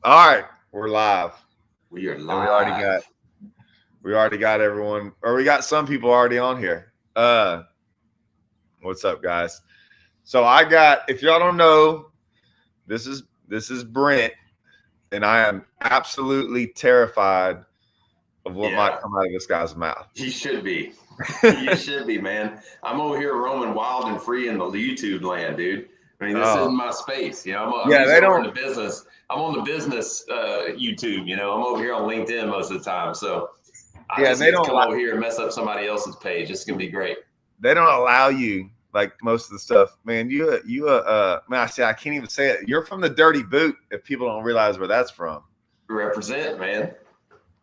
All right, we're live, We are and live. we already got everyone, or we got some people already on here. What's up, guys? So I got, if y'all don't know, this is Brent, and I am absolutely terrified of what might Yeah, come out of this guy's mouth. you should be. You should be, man. I'm over here roaming wild and free in the YouTube land, dude. I mean, this Oh, isn't my space. I'm yeah, usually they over in don't. the business. I'm on the business YouTube. I'm over here on LinkedIn most of the time. So I Yeah, just they get to don't. come over here and mess up somebody else's page. It's gonna be great. They don't allow you like most of the stuff, man. Man, I can't even say it. You're from the dirty boot. If people don't realize where that's from. Represent, man.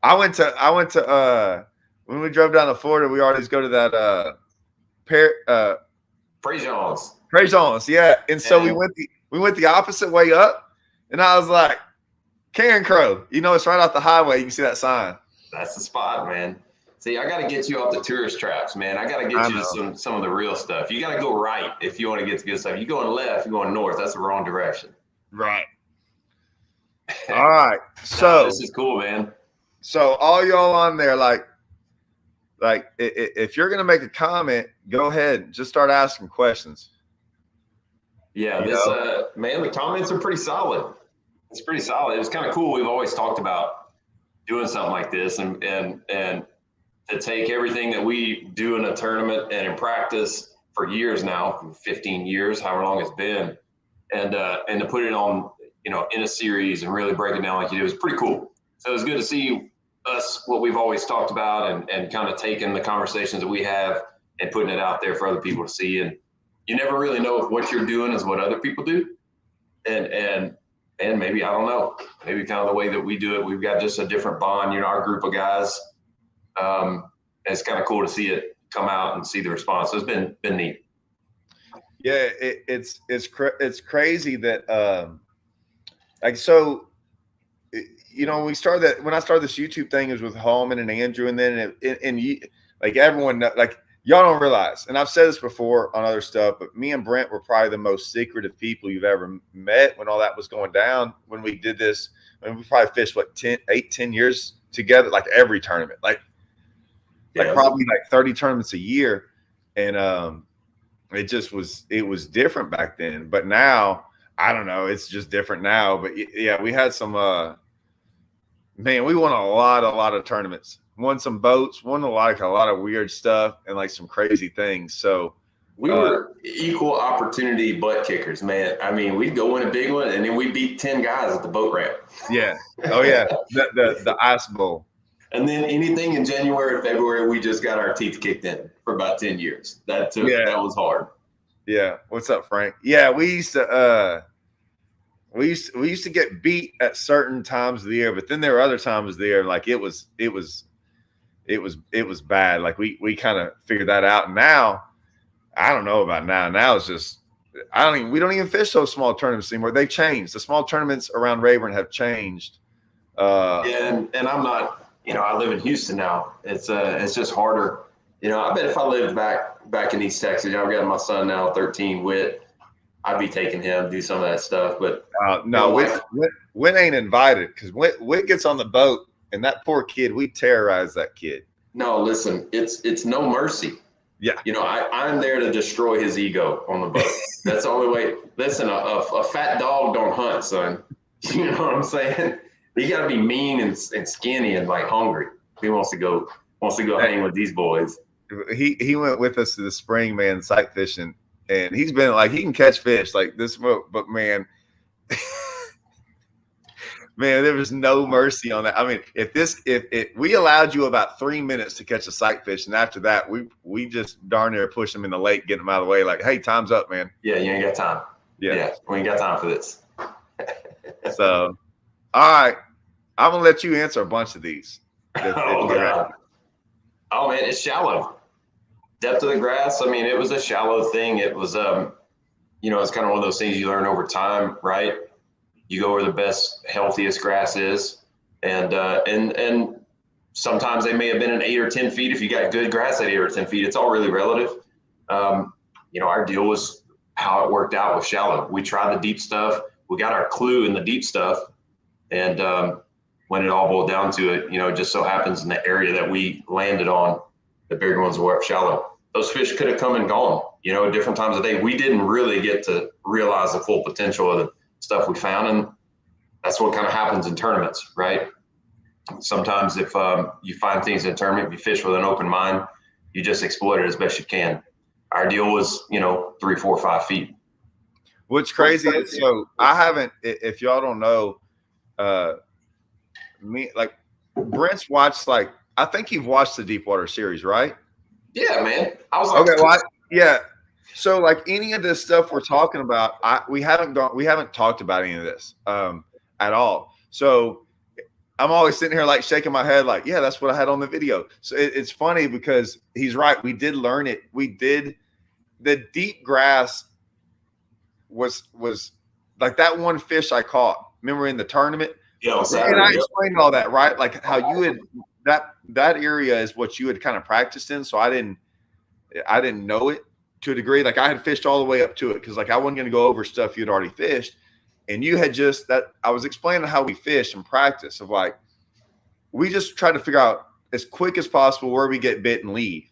I went to when we drove down to Florida, we always go to that pair Praise y'all's. Preconceived, yeah. And so we And went the opposite way up, and I was like, Karen Crow, it's right off the highway. You can see that sign. that's the spot, man. See, I got to get you off the tourist traps, man. I got to get I you to know. some of the real stuff. You got to go right if you want to get to good stuff. You going left, you're going north. That's the wrong direction. Right. All right. No, So this is cool, man. so all y'all on there, if you're gonna make a comment, go ahead. Just start asking questions. Yeah, You this know? man, the comments are pretty solid. It's pretty solid. It was kind of cool. We've always talked about doing something like this, and to take everything that we do in a tournament and in practice for years now, 15 years, however long it's been, and to put it on, in a series and really break it down like you do is pretty cool. So it's good to see us what we've always talked about and kind of taking the conversations that we have and putting it out there for other people to see. And you never really know if what you're doing is what other people do, and maybe I don't know, maybe kind of the way that we do it, we've got just a different bond. Our group of guys. It's kind of cool to see it come out and see the response. So it's been neat. Yeah, it's crazy that like so when I started this YouTube thing, it was with Holman and Andrew, and then like everyone like y'all don't realize, and I've said this before on other stuff, but me and Brent were probably the most secretive people you've ever met when all that was going down. When we did this, we probably fished 10 years together, like every tournament, like Yeah. probably like 30 tournaments a year, and it was different back then, but now I don't know, it's just different now. But yeah, we had some man, we won a lot of tournaments, won some boats, won a lot of weird stuff and like some crazy things. So We were equal opportunity butt kickers, man. I mean, we'd go win a big one and then we beat 10 guys at the boat ramp. yeah, oh yeah, the ice bowl. And then anything in January or February, we just got our teeth kicked in for about 10 years. That Yeah, was hard. yeah. What's up, Frank? Yeah, we used to get beat at certain times of the year, but then there were other times of the year like it was bad. Like we kind of figured that out. And now I don't know about now. Now it's just we don't even fish those small tournaments anymore. They've changed. The small tournaments around Rayburn have changed. Yeah, and I'm not, I live in Houston now. It's just harder. I bet if I lived back in East Texas, I've got my son now, 13, Wit. I'd be taking him do some of that stuff. But No, life. Wit ain't invited because Wit gets on the boat and that poor kid, we terrorize that kid. No, listen, it's no mercy. Yeah. I'm there to destroy his ego on the boat. That's the only way. Listen, a fat dog don't hunt, son. You know what I'm saying? You got to be mean and skinny and like hungry. He wants to go hang with these boys. He went with us to the spring, man, sight fishing, and he's been like he can catch fish like this, but man. Man, there was no mercy on that. I mean, if we allowed you about 3 minutes to catch a sight fish, and after that, we just darn near push them in the lake, get them out of the way. Like, hey, time's up, man. Yeah, you ain't got time. Yeah, we ain't got time for this. So, all right, I'm gonna let you answer a bunch of these. Oh God. Oh man, it's shallow. Depth of the grass. I mean, it was a shallow thing. It was it's kind of one of those things you learn over time, right? You go where the best, healthiest grass is, and sometimes they may have been in 8 or 10 feet. If you got good grass at 8 or 10 feet, it's all really relative. Our deal was how it worked out with shallow. We tried the deep stuff. We got our clue in the deep stuff, And when it all boiled down to it, it just so happens in the area that we landed on, the bigger ones were up shallow. Those fish could have come and gone, at different times of day. We didn't really get to realize the full potential of the stuff we found. And that's what kind of happens in tournaments, right? Sometimes if you find things in a tournament, you fish with an open mind, you just exploit it as best you can. Our deal was, 3, 4, 5 feet. What's crazy is, so I haven't, if y'all don't know, Brent's watched, I think you've watched the Deepwater series, right? Yeah, man. I was okay. Well, yeah. So any of this stuff we're talking about, we haven't talked about any of this at all. So I'm always sitting here shaking my head yeah, that's what I had on the video. So it's funny because he's right. We did learn it. The deep grass was that one fish I caught. Remember in the tournament? Yeah, and I explained all that, right? How you had that area is what you had kind of practiced in. So I didn't know it to a degree. I had fished all the way up to it because I wasn't going to go over stuff you'd already fished. And you had I was explaining how we fish and practice of we just try to figure out as quick as possible where we get bit and leave.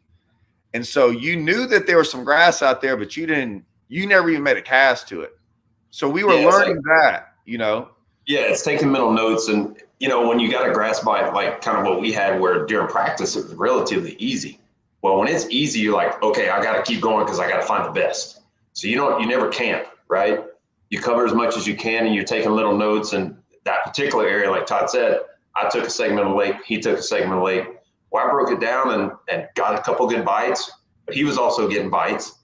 And so you knew that there was some grass out there, but you never even made a cast to it. So we were learning that. Yeah, it's taking mental notes. And, when you got a grass bite, kind of what we had where during practice, it was relatively easy. Well, when it's easy, you're okay, I got to keep going because I got to find the best. So you never camp, right? You cover as much as you can and you're taking little notes. And that particular area, like Todd said, I took a segment of the lake. He took a segment of the lake. Well, I broke it down and got a couple good bites, but he was also getting bites.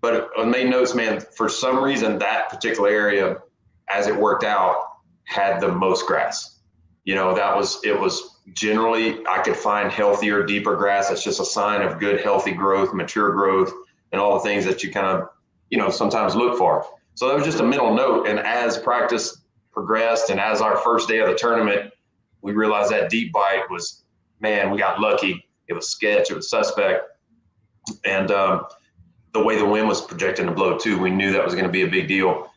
But I made notes, man, for some reason, that particular area, as it worked out, had the most grass. It was generally, I could find healthier, deeper grass. That's just a sign of good, healthy growth, mature growth, and all the things that you kind of, sometimes look for. So that was just a mental note. And as practice progressed and as our first day of the tournament, we realized that deep bite was, man, we got lucky. It was sketch, it was suspect. And the way the wind was projecting to blow too, we knew that was going to be a big deal.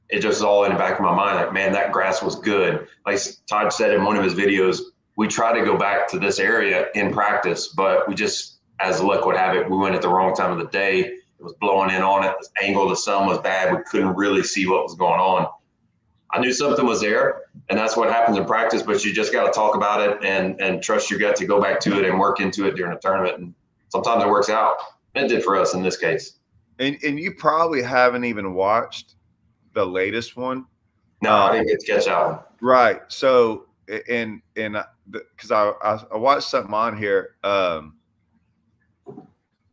It just was all in the back of my mind, man, that grass was good. Like Todd said in one of his videos, we try to go back to this area in practice, but we just, as luck would have it, we went at the wrong time of the day. It was blowing in on it. The angle of the sun was bad. We couldn't really see what was going on. I knew something was there, and that's what happens in practice, but you just got to talk about it and trust your gut to go back to it and work into it during a tournament. And sometimes it works out. It did for us in this case. And you probably haven't even watched the latest one. No, I didn't get to catch that one. Right. So, because I watched something on here.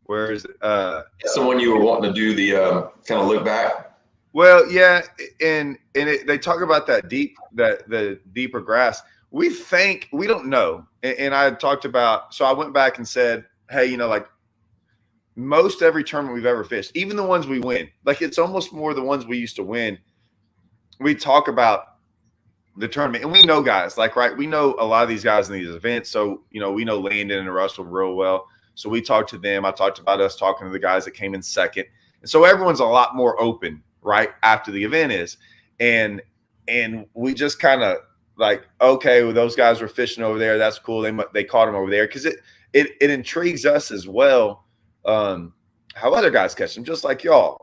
Where is it? That's the one you were wanting to do the kind of look back. Well, yeah, and they talk about the deeper grass. We don't know, and I had talked about. So I went back and said, hey, most every tournament we've ever fished, even the ones we win, it's almost more the ones we used to win. We talk about the tournament, and we know guys right. We know a lot of these guys in these events, so we know Landon and Russell real well. So we talked to them. I talked about us talking to the guys that came in second, and so everyone's a lot more open right after the event is, and we just kind of okay, well, those guys were fishing over there. That's cool. They caught them over there because it intrigues us as well. How other guys catch them, just like y'all.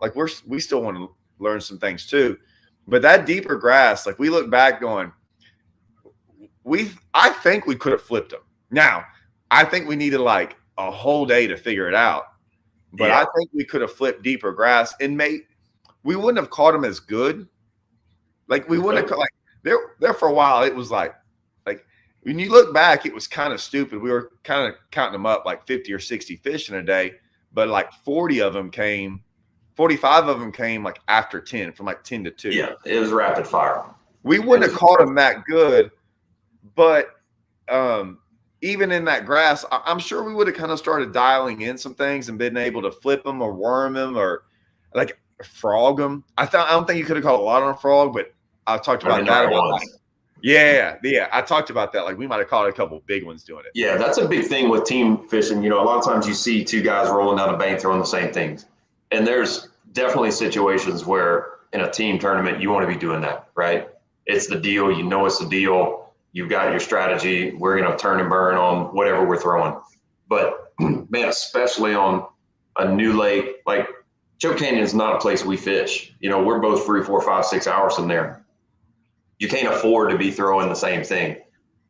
We still want to learn some things too. But that deeper grass, we look back going, I think we could have flipped them. Now, I think we needed a whole day to figure it out. But yeah. I think we could have flipped deeper grass and we wouldn't have caught them as good. We wouldn't have there for a while. It was when you look back, it was kind of stupid. We were kind of counting them up 50 or 60 fish in a day, but 45 of them came after 10, from 10 to 2. Yeah, it was rapid fire. We wouldn't have caught them that good, but even in that grass, I'm sure we would have kind of started dialing in some things and been able to flip them or worm them or frog them. I don't think you could have caught a lot on a frog, but I talked about that. Yeah. I talked about that. We might have caught a couple big ones doing it. Yeah, that's a big thing with team fishing. A lot of times you see two guys rolling down a bank throwing the same things. And there's definitely situations where in a team tournament, you want to be doing that, right? It's the deal. You know it's the deal. You've got your strategy. We're going to turn and burn on whatever we're throwing. But, man, especially on a new lake, like Choke Canyon is not a place we fish. You know, we're both 3, 4, 5, 6 hours in there. You can't afford to be throwing the same thing.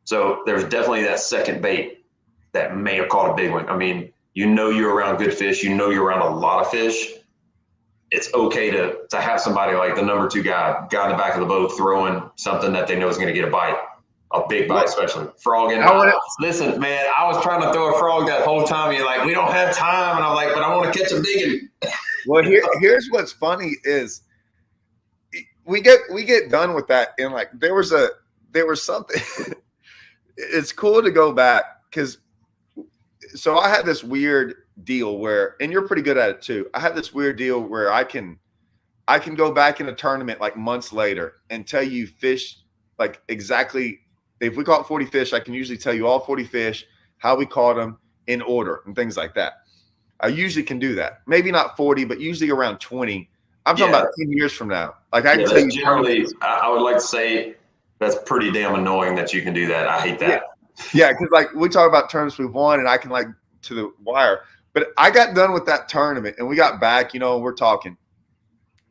So there's definitely that second bait that may have caught a big one. I mean, you know you're around good fish. You know you're around a lot of fish. It's okay to have somebody like the number 2 guy in the back of the boat throwing something that they know is going to get a bite, a big bite, especially frog. And listen, man, I was trying to throw a frog that whole time. You're like, we don't have time, and I'm like, but I want to catch a big one. Well, here's what's funny is we get done with that, and like there was something. It's cool to go back because so I had this weird deal where, and you're pretty good at it too. I have this weird deal where I can go back in a tournament like months later and tell you fish like exactly. If we caught 40 fish, I can usually tell you all 40 fish, how we caught them in order and things like that. I usually can do that. Maybe not 40, but usually around 20. I'm talking about 10 years from now. Like I can tell you. Generally, I would like to say that's pretty damn annoying that you can do that. I hate that. Yeah, because like we talk about tournaments we've won, and I can like to the wire. But I got done with that tournament, and we got back. You know, we're talking,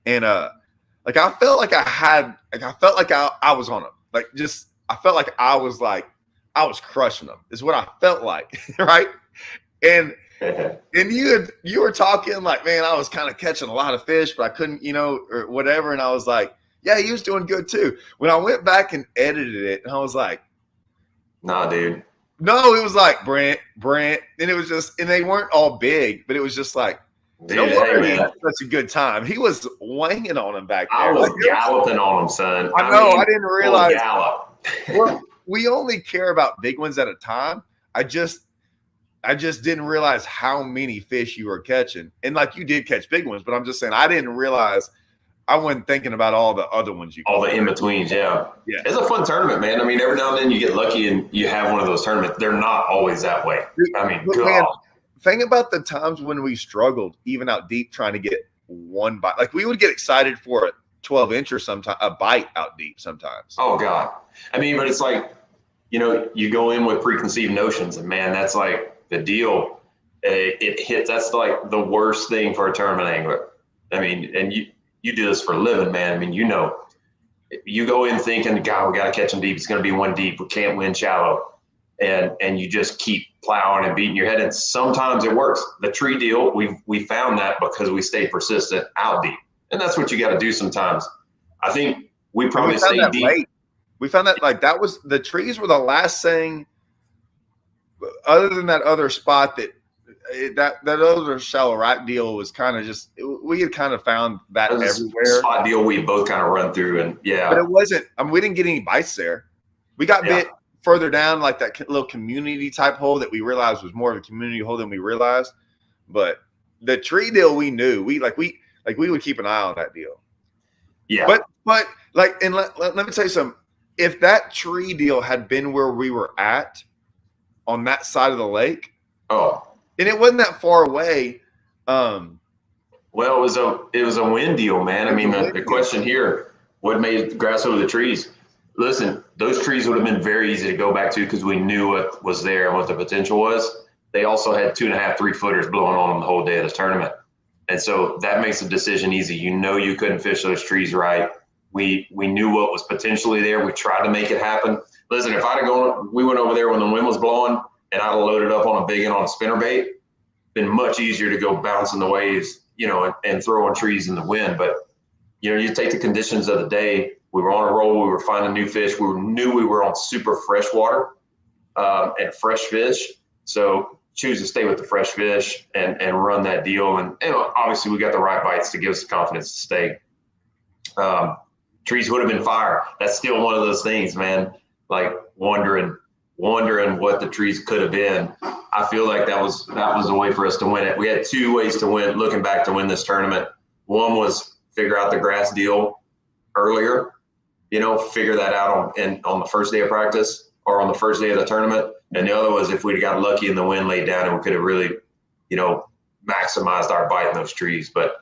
and like I felt like I was on them. Like just I felt like I was crushing them. Is what I felt like, right? And you were talking like, man, I was kind of catching a lot of fish, but I couldn't, you know, or whatever. And I was like, yeah, he was doing good too. When I went back and edited it, and I was like, nah, dude. No, it was like Brent, and it was just, and they weren't all big, but it was just like, dude, no wonder he had such a good time. He was wanging on him back there. I was galloping on him, son. I know. I didn't realize. Gallop. Well, we only care about big ones at a time. I just didn't realize how many fish you were catching. And like you did catch big ones, but I'm just saying I didn't realize. I wasn't thinking about all the other ones you all the in-betweens, yeah. It's a fun tournament, man. I mean, every now and then you get lucky and you have one of those tournaments. They're not always that way. I mean, man, think about the times when we struggled even out deep trying to get one bite. Like we would get excited for a 12-incher sometimes, a bite out deep sometimes. Oh, God. I mean, but it's like, you know, you go in with preconceived notions, and, man, that's like the deal. It hits. That's like the worst thing for a tournament angler. I mean, and you do this for a living, man. I mean, you know, you go in thinking, God, we got to catch them deep. It's going to be one deep. We can't win shallow. And you just keep plowing and beating your head. And sometimes it works. The tree deal, we found that because we stayed persistent out deep. And that's what you got to do sometimes. I think we probably stayed deep. Late. We found that like that was the trees were the last thing other than that other spot that other shallow rock deal was kind of just we had kind of found that everywhere. Spot deal we both kind of run through, and yeah, but it wasn't. I mean, we didn't get any bites there. We got bit further down, like that little community type hole that we realized was more of a community hole than we realized. But the tree deal, we knew we would keep an eye on that deal. Yeah, but like, and let me tell you something. If that tree deal had been where we were at on that side of the lake, and it wasn't that far away. Well, it was a wind deal, man. I mean, the question here, what made grass over the trees? Listen, those trees would have been very easy to go back to because we knew what was there and what the potential was. They also had 2.5, 3 footers blowing on them the whole day of the tournament. And so that makes the decision easy. You know you couldn't fish those trees right. We knew what was potentially there. We tried to make it happen. Listen, if I'd have gone, we went over there when the wind was blowing, and I'd have loaded up on a big one on a spinnerbait, been much easier to go bouncing the waves, you know, and throwing trees in the wind. But, you know, you take the conditions of the day. We were on a roll. We were finding new fish. We knew we were on super fresh water and fresh fish. So choose to stay with the fresh fish and run that deal. And obviously we got the right bites to give us the confidence to stay. Trees would have been fire. That's still one of those things, man, like wondering what the trees could have been. I feel like that was a way for us to win it. We had 2 ways to win, looking back, to win this tournament. One was figure out the grass deal earlier, you know, figure that out on the first day of practice or on the first day of the tournament. And the other was if we'd got lucky and the wind laid down and we could have really, you know, maximized our bite in those trees. But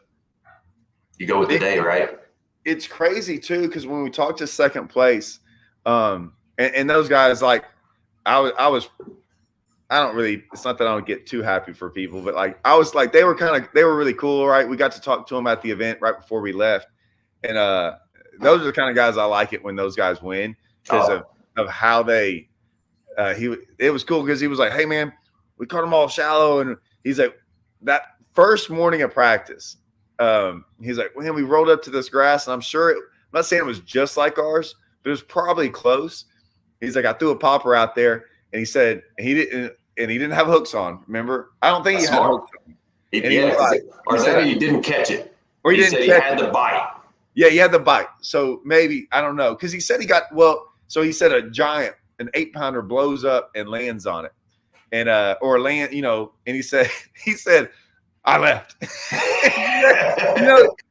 you go with the day, right? it's crazy too, because when we talked to second place, and those guys, like I was I don't really, it's not that I don't get too happy for people, but like I was like, they were really cool, right? We got to talk to them at the event right before we left. And those are the kind of guys I like it when those guys win, because of how they it was cool, because he was like, hey man, we caught them all shallow, and he's like, that first morning of practice, he's like, man, we rolled up to this grass, and I'm sure I'm not saying it was just like ours, but it was probably close. He's like, I threw a popper out there, and he said he didn't have hooks on. Remember, I don't think he had hooks on. He didn't catch it, or he had the bite. Yeah, he had the bite. So maybe, I don't know, because he said he got, so he said a giant, an 8-pounder blows up and lands on it, and or land, and he said I left.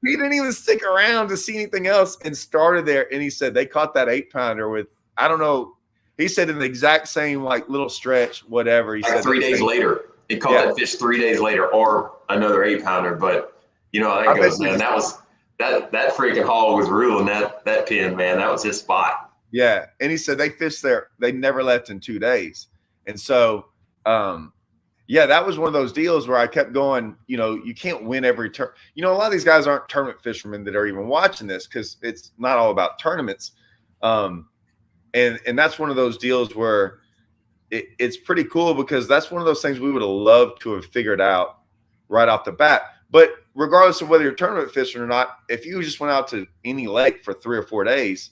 He didn't even stick around to see anything else and started there. And he said they caught that 8-pounder with, I don't know. He said in the exact same like little stretch, whatever. He said 3 days later, he caught that fish 3 days later, or another 8-pounder. But that goes, man. That was that freaking hog was ruling that pin, man. That was his spot. Yeah, and he said they fished there. They never left in 2 days, and so that was one of those deals where I kept going. You can't win every turn. A lot of these guys aren't tournament fishermen that are even watching this, because it's not all about tournaments. And that's one of those deals where it's pretty cool, because that's one of those things we would have loved to have figured out right off the bat. But regardless of whether you're tournament fishing or not, if you just went out to any lake for 3 or 4 days,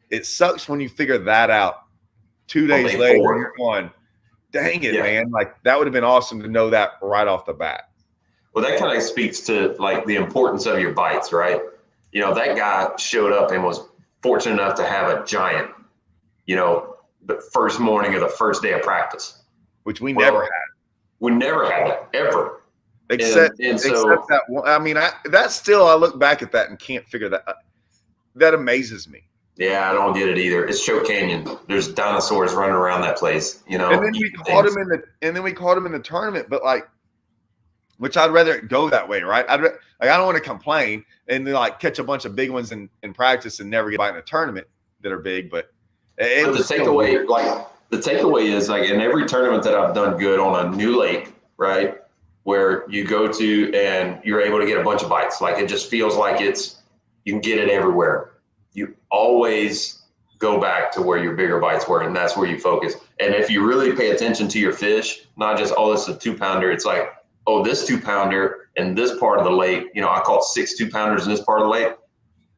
it sucks when you figure that out 2 days later. You're going, dang it, man. Like, that would have been awesome to know that right off the bat. Well, that kind of speaks to like the importance of your bites, right? That guy showed up and was fortunate enough to have a giant, the first morning of the first day of practice, which we never had. We never had that ever. Except that one. I mean, that's still, I look back at that and can't figure that. That amazes me. Yeah, I don't get it either. It's Choke Canyon. There's dinosaurs running around that place, And then we caught him in the tournament, but like, which I'd rather it go that way, right? I don't want to complain and then like catch a bunch of big ones in practice and never get by in a tournament that are big, but the takeaway is like in every tournament that I've done good on a new lake, right, where you go to and you're able to get a bunch of bites. Like, it just feels like you can get it everywhere. You always go back to where your bigger bites were, and that's where you focus. And if you really pay attention to your fish, not just, oh, this is a 2-pounder. It's like, oh, this 2-pounder in this part of the lake, I caught 6 2-pounders in this part of the lake.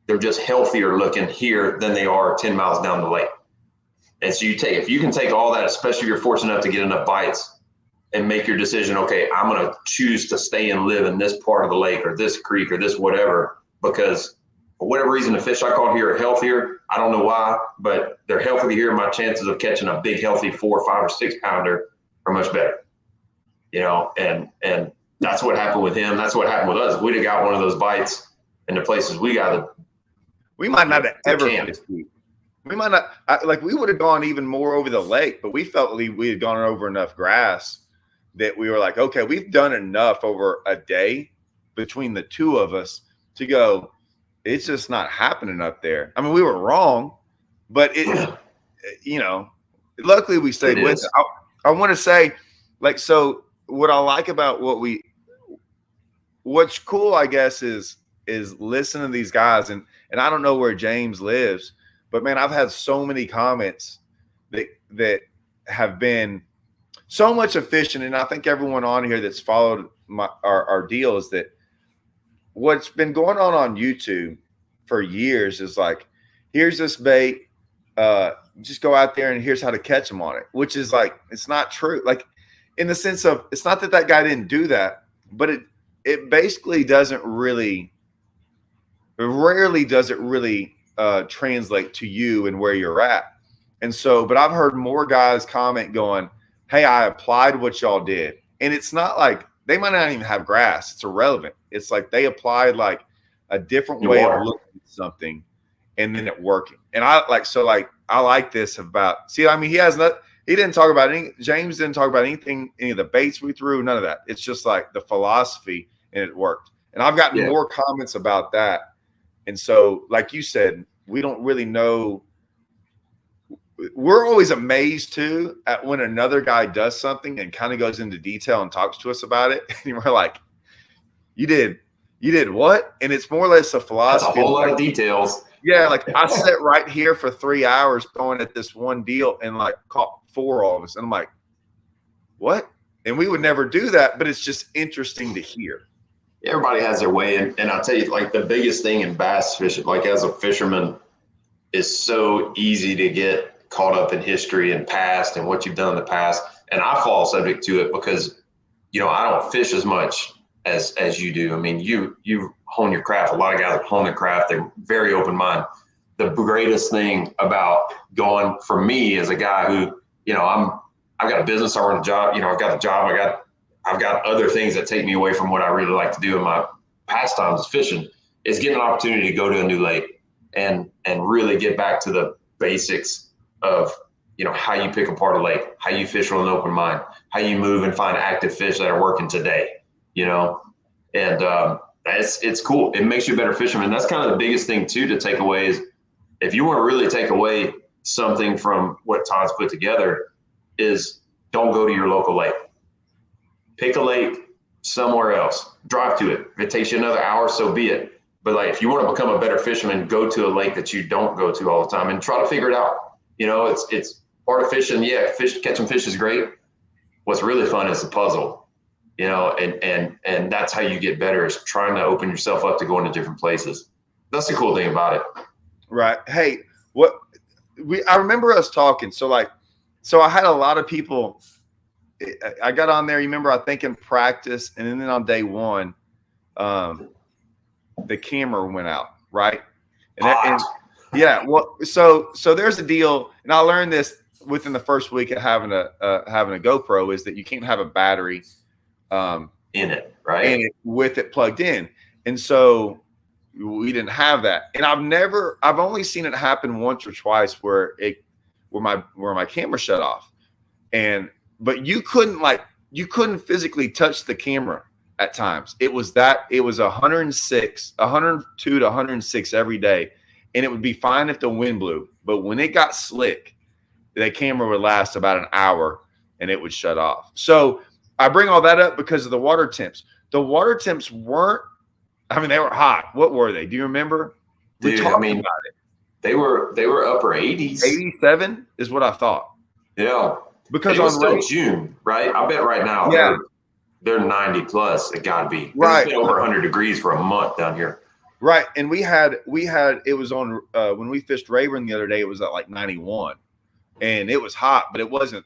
They're just healthier looking here than they are 10 miles down the lake. And so if you can take all that, especially if you're fortunate enough to get enough bites, and make your decision, okay, I'm going to choose to stay and live in this part of the lake or this creek or this whatever, because for whatever reason, the fish I caught here are healthier. I don't know why, but they're healthier here. My chances of catching a big, healthy 4, 5, or 6-pounder are much better. And that's what happened with him. That's what happened with us. If we'd have got one of those bites in the places we got, we might not have ever fished. We might not, we would have gone even more over the lake, but we felt we had gone over enough grass that we were like, okay, we've done enough over a day between the two of us to go, it's just not happening up there. I mean, we were wrong, but luckily we stayed with it. I want to say, like, so what I like about what's cool, I guess, is listening to these guys. And I don't know where James lives, but man, I've had so many comments that have been so much of fishing. And I think everyone on here that's followed our deal is that what's been going on YouTube for years is like, here's this bait, just go out there and here's how to catch them on it, which is like, it's not true. Like, in the sense of, it's not that guy didn't do that, but it basically rarely does it really translate to you and where you're at. And so, but I've heard more guys comment going, hey, I applied what y'all did. And it's not like, they might not even have grass. It's irrelevant. It's like they applied like a different way of looking at something and then it working. And I like this about, see, I mean, he didn't talk about James didn't talk about anything, any of the baits we threw, none of that. It's just like the philosophy, and it worked. And I've gotten more comments about that. And so, like you said, we don't really know. We're always amazed too at when another guy does something and kind of goes into detail and talks to us about it. And we're like, you did what? And it's more or less a philosophy. That's a whole lot of details. Yeah. Like I sat right here for 3 hours going at this one deal and like caught 4 of us. And I'm like, what? And we would never do that, but it's just interesting to hear. Everybody has their way. And I'll tell you, like the biggest thing in bass fishing, like as a fisherman, is so easy to get caught up in history and past and what you've done in the past. And I fall subject to it because, you know, I don't fish as much as you do. I mean, you hone your craft. A lot of guys that hone their craft, they're very open minded. The greatest thing about going for me as a guy who, you know, I've got a business, I run a job, you know, I've got a job, I've got other things that take me away from what I really like to do in my pastimes, fishing, is getting an opportunity to go to a new lake and really get back to the basics of, you know, how you pick apart a lake, how you fish with an open mind, how you move and find active fish that are working today, you know, and it's cool. It makes you a better fisherman. That's kind of the biggest thing too to take away is if you want to really take away something from what Todd's put together is don't go to your local lake. Pick a lake somewhere else. Drive to it. If it takes you another hour, so be it. But like, if you want to become a better fisherman, go to a lake that you don't go to all the time and try to figure it out. You know, it's part of fishing. Yeah, catching fish is great. What's really fun is the puzzle. You know, and that's how you get better, is trying to open yourself up to going to different places. That's the cool thing about it. Right. Hey, I remember us talking. So I had a lot of people. I got on there. You remember, I think in practice, and then on day one, the camera went out, right? And yeah, well, so there's a deal, and I learned this within the first week of having a GoPro, is that you can't have a battery in it, right? And with it plugged in, and so we didn't have that. And I've only seen it happen once or twice where my camera shut off, but you couldn't physically touch the camera at times. It was 102 to 106 every day. And it would be fine if the wind blew. But when it got slick, the camera would last about an hour and it would shut off. So I bring all that up because of the water temps. The water temps weren't, I mean, they were hot. What were they? Do you remember? Dude, I mean, about it. They were upper 80s. 87 is what I thought. Yeah. Because it was still June, right? I bet right now they're 90 plus. It got to be. Right. It's been over 100 degrees for a month down here. Right. And we had it was on when we fished Rayburn the other day, it was at like 91. And it was hot, but it wasn't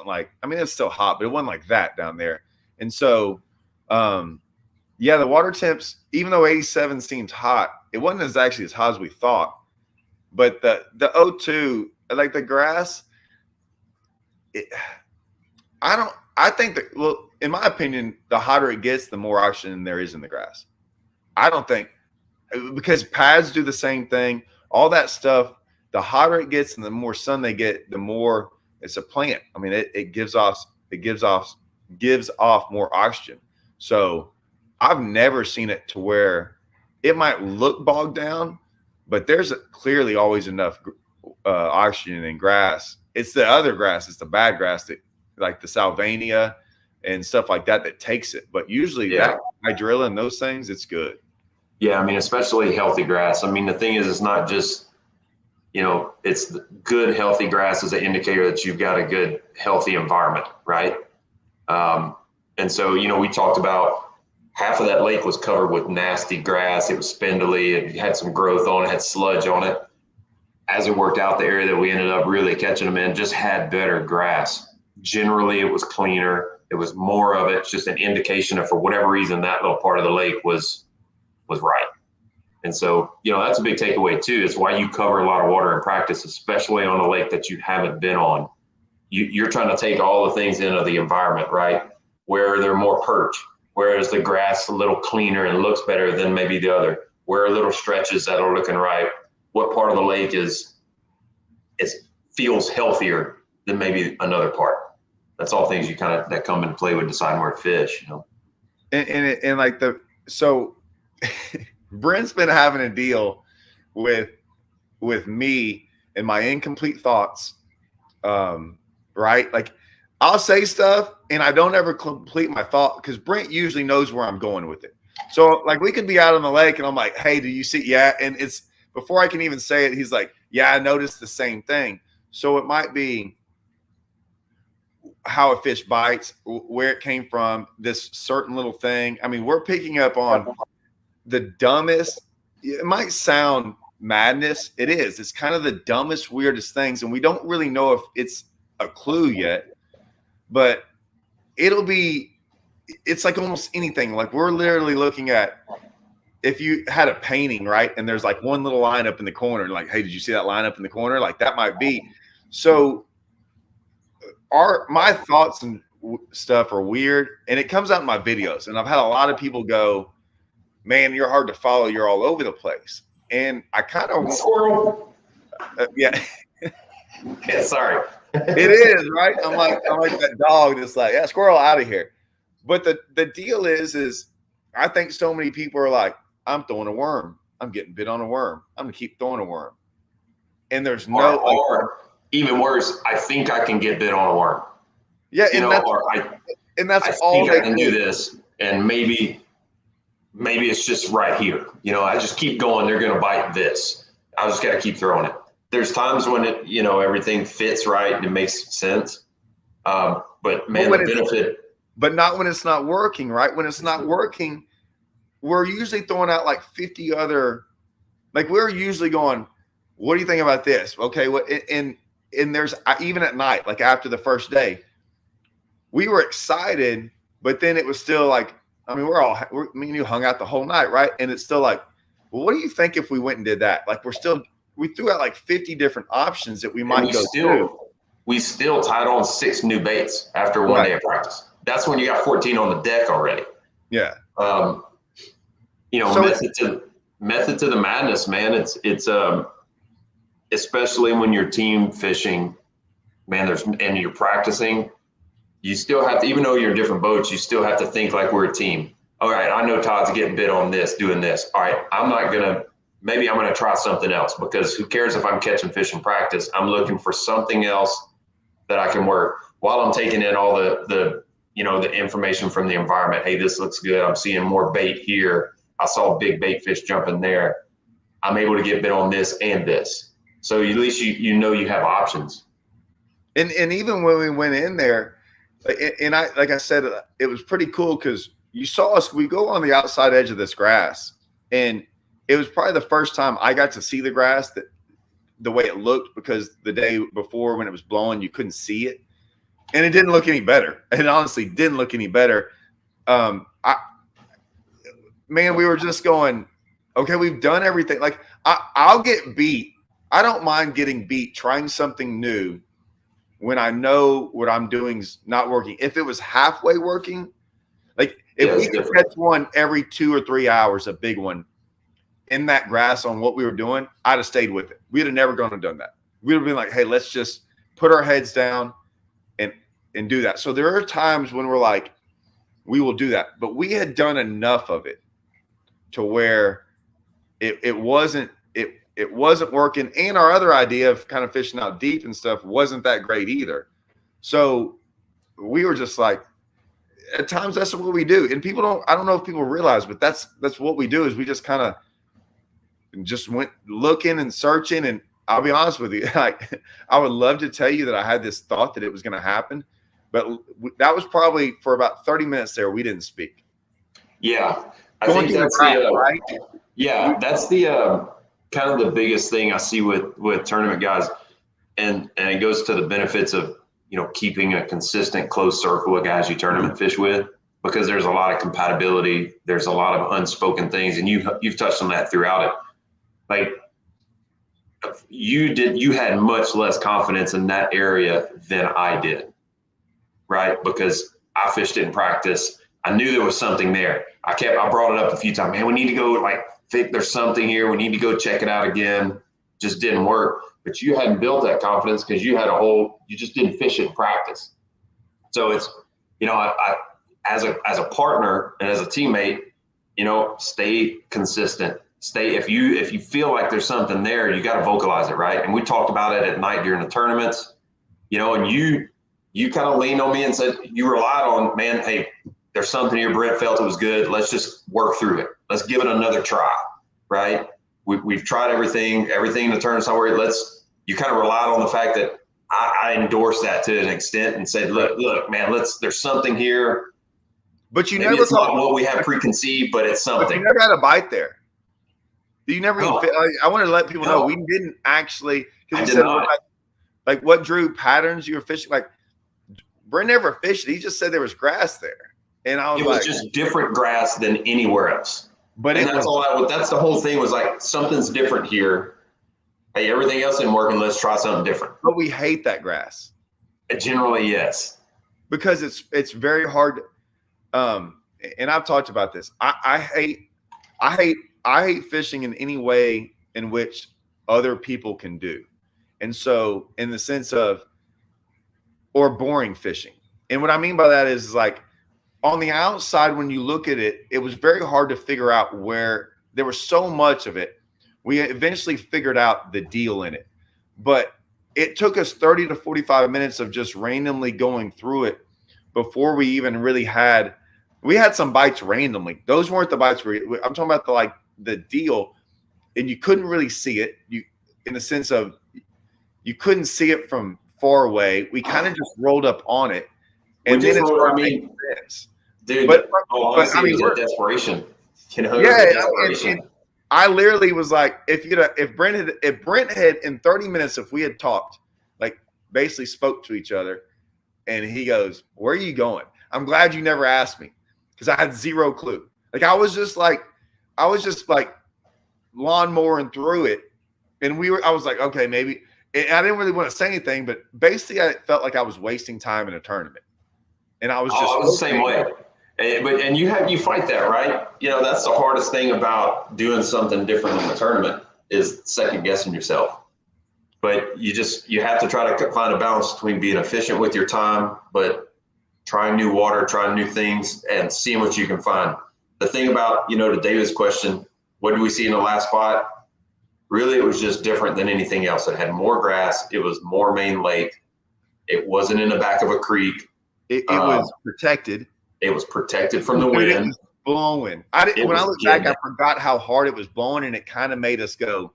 like, I mean, it's still hot, but it wasn't like that down there. And so yeah, the water temps, even though 87 seems hot, it wasn't actually as hot as we thought. But the O2, like the grass, I think that, well, in my opinion, the hotter it gets, the more oxygen there is in the grass. I don't think, because pads do the same thing, all that stuff, the hotter it gets and the more sun they get, the more it's a plant. I mean, it gives off more oxygen. So I've never seen it to where it might look bogged down, but there's clearly always enough oxygen in grass. It's the other grass, it's the bad grass, that like the Salvania and stuff like that takes it. But usually that hydrilla and those things, it's good. Yeah, I mean, especially healthy grass. I mean, the thing is, it's not just, you know, it's the good healthy grass is an indicator that you've got a good healthy environment, right? And so, you know, we talked about half of that lake was covered with nasty grass. It was spindly. It had some growth on it, had sludge on it. As it worked out, the area that we ended up really catching them in just had better grass. Generally, it was cleaner. It was more of it. It's just an indication of, for whatever reason, that little part of the lake was right. And so, you know, that's a big takeaway too. It's why you cover a lot of water in practice, especially on a lake that you haven't been on. You're trying to take all the things into the environment, right? Where they're more perch, where is the grass a little cleaner and looks better than maybe the other? Where are little stretches that are looking right? What part of the lake feels healthier than maybe another part? That's all things that come into play with deciding where to fish, you know. And like so Brent's been having a deal with me and my incomplete thoughts. Right? Like I'll say stuff and I don't ever complete my thought because Brent usually knows where I'm going with it. So like we could be out on the lake and I'm like, hey, do you see? Yeah. And it's before I can even say it, he's like, yeah, I noticed the same thing. So it might be how a fish bites, where it came from, this certain little thing. I mean, we're picking up on the dumbest, it might sound madness. It is. It's kind of the dumbest, weirdest things. And we don't really know if it's a clue yet, but it's like almost anything. Like we're literally looking at, if you had a painting, right? And there's like one little line up in the corner, and like, hey, did you see that line up in the corner? Like that might be. So my thoughts and stuff are weird, and it comes out in my videos. And I've had a lot of people go, man, you're hard to follow. You're all over the place. And I kind of squirrel. Yeah. Yeah, sorry. It is, right? I'm like that dog that's like, yeah, squirrel out of here. But the deal is I think so many people are like, I'm throwing a worm. I'm getting bit on a worm. I'm gonna keep throwing a worm. And there's no or even worse, I think I can get bit on a worm. Yeah, you know, that's I all think I can do this, and maybe it's just right here. You know, I just keep going, they're gonna bite this. I just gotta keep throwing it. There's times when it, you know, everything fits right and it makes sense. But man, the benefit. But not when it's not working, right? When it's not working, we're usually throwing out like 50 other, like we're usually going, what do you think about this? Okay, what? And there's even at night, like after the first day, we were excited, but then it was still like, I mean, me and you hung out the whole night, right? And it's still like, well, what do you think if we went and did that? Like we threw out like 50 different options that we might go through. We still tied on 6 new baits after one day of practice. That's when you got 14 on the deck already. Yeah. You know, so method to the madness, man. It's especially when you're team fishing, man, and you're practicing, you still have to, even though you're in different boats, you still have to think like we're a team. All right, I know Todd's getting bit on this, doing this. All right, maybe I'm gonna try something else, because who cares if I'm catching fish in practice? I'm looking for something else that I can work while I'm taking in all the you know, the information from the environment. Hey, this looks good. I'm seeing more bait here. I saw a big bait fish jumping there. I'm able to get bit on this and this. So at least you know you have options. And even when we went in there, and like I said, it was pretty cool because you saw us. We go on the outside edge of this grass, and it was probably the first time I got to see the grass the way it looked, because the day before when it was blowing, you couldn't see it, and it didn't look any better. It honestly didn't look any better. We were just going, okay, we've done everything. Like I'll get beat. I don't mind getting beat, trying something new when I know what I'm doing is not working. If it was halfway working, like if we could catch one every 2 or 3 hours, a big one in that grass on what we were doing, I'd have stayed with it. We'd have never gone and done that. We'd have been like, hey, let's just put our heads down and do that. So there are times when we're like, we will do that. But we had done enough of it to where it wasn't working. And our other idea of kind of fishing out deep and stuff wasn't that great either. So we were just like, at times that's what we do. And I don't know if people realize, but that's what we do, is we just kind of just went looking and searching. And I'll be honest with you, like, I would love to tell you that I had this thought that it was going to happen, but that was probably for about 30 minutes there. We didn't speak. Yeah. I think that's right. Yeah. That's the, kind of the biggest thing I see with tournament guys. And it goes to the benefits of, you know, keeping a consistent close circle of guys you tournament fish with, because there's a lot of compatibility. There's a lot of unspoken things. And you've touched on that throughout it. Like you had much less confidence in that area than I did. Right. Because I fished it in practice. I knew there was something there. I brought it up a few times. Man, we need to go, like, think there's something here. We need to go check it out again. Just didn't work. But you hadn't built that confidence because you just didn't fish it in practice. So it's, you know, I as a partner and as a teammate, stay consistent. If you feel like there's something there, you got to vocalize it, right? And we talked about it at night during the tournaments, and you kind of leaned on me and said, you relied on, man, hey, there's something here. Brent felt it was good. Let's just work through it. Let's give it another try, right? We've tried everything in the tournament somewhere. You kind of relied on the fact that I endorsed that to an extent and said, look, man, there's something here. But you Maybe never it's not what we have preconceived, but it's something. But you never had a bite there. You never. No. I wanted to let people know we didn't actually. Because you said like what drew patterns you were fishing. Like Brent never fished. He just said there was grass there, and I was like, it was just different grass than anywhere else. But that's the whole thing was like something's different here. Hey, everything else isn't working. Let's try something different. But we hate that grass. Generally, yes. Because it's very hard. And I've talked about this. I hate fishing in any way in which other people can do. And so in the sense of, or boring fishing. And what I mean by that is like on the outside, when you look at it, it was very hard to figure out where there was so much of it. We eventually figured out the deal in it, but it took us 30 to 45 minutes of just randomly going through it before we even really had some bites randomly. Those weren't the bites I'm talking about the deal, and you couldn't really see it. In the sense of you couldn't see it from far away. We kind of just rolled up on it, and then it's dude. But I mean, it desperation. And I literally was like, if Brent had in 30 minutes, if we had talked, like basically spoke to each other, and he goes, "Where are you going?" I'm glad you never asked me because I had zero clue. Like I was just like lawnmowing through it, and I was like, okay, maybe. And I didn't really want to say anything, but basically, I felt like I was wasting time in a tournament, and I was just the same way. But you fight that, right? That's the hardest thing about doing something different in the tournament is second guessing yourself. But you have to try to find a balance between being efficient with your time, but trying new water, trying new things, and seeing what you can find. The thing about, to David's question, what did we see in the last spot? Really, it was just different than anything else. It had more grass. It was more main lake. It wasn't in the back of a creek. It was protected. It was protected from the wind. It was blowing. When I look back, I forgot how hard it was blowing, and it kind of made us go.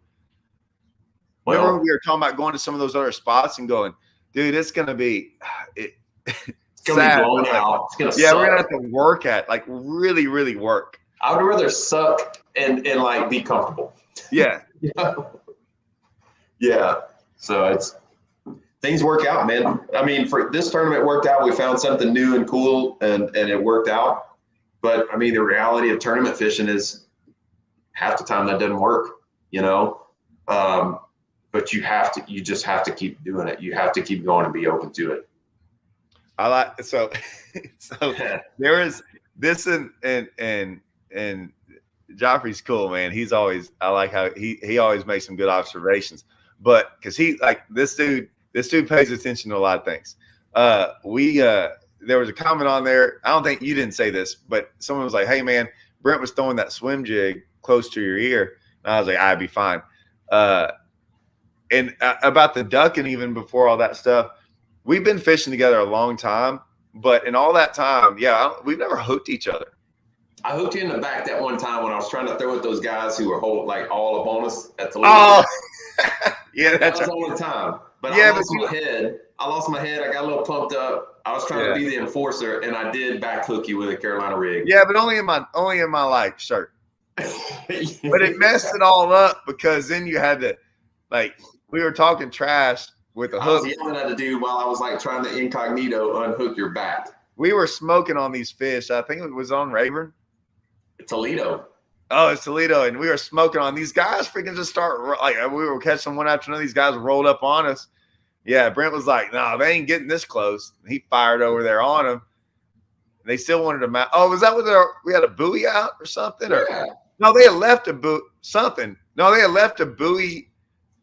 Remember when we were talking about going to some of those other spots and going, dude, it's going to be it's going to be blown out. It's going to suck. We're going to have to work at really, really work. I would rather suck and be comfortable. Yeah. Yeah. So things work out, man. I mean, for this tournament it worked out. We found something new and cool and it worked out. But I mean, the reality of tournament fishing is half the time that doesn't work, but you just have to keep doing it. You have to keep going and be open to it. So there is this and Joffrey's cool, man. I like how he always makes some good observations, but because this dude pays attention to a lot of things. There was a comment on there. I don't think you didn't say this, but someone was like, "Hey man, Brent was throwing that swim jig close to your ear." And I was like, "I'd be fine." And about the ducking, even before all that stuff, we've been fishing together a long time, but in all that time, we've never hooked each other. I hooked you in the back that one time when I was trying to throw at those guys who were all up on us at the yeah, that's the only time. But I lost my head. I got a little pumped up. I was trying to be the enforcer, and I did back hook you with a Carolina rig. Yeah, but only in my life shirt. But it messed it all up because then you had to we were talking trash with a hook. I was yelling at the dude while I was trying to incognito unhook your bat. We were smoking on these fish. I think it was on Rayburn. Toledo. Oh, it's Toledo, and we were smoking on these guys. Freaking just start we were catching one after another. These guys rolled up on us. Yeah, Brent was like, "No, they ain't getting this close." And he fired over there on them. They still wanted to mount. Oh, was that what we had a buoy out or something? Or no, they had left a buoy. Something. No, they had left a buoy.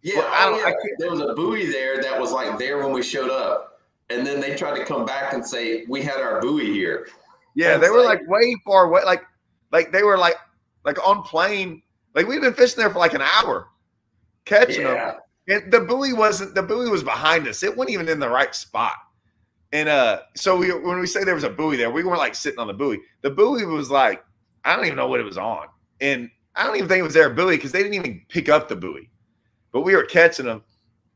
Yeah, there was a buoy there that was there when we showed up, and then they tried to come back and say we had our buoy here. Yeah, they were way far away. They were like on plane. Like we'd been fishing there for like an hour, catching them. And the buoy was behind us. It wasn't even in the right spot. And so when we say there was a buoy there, we weren't like sitting on the buoy. The buoy was like, I don't even know what it was on. And I don't even think it was their buoy because they didn't even pick up the buoy. But we were catching them.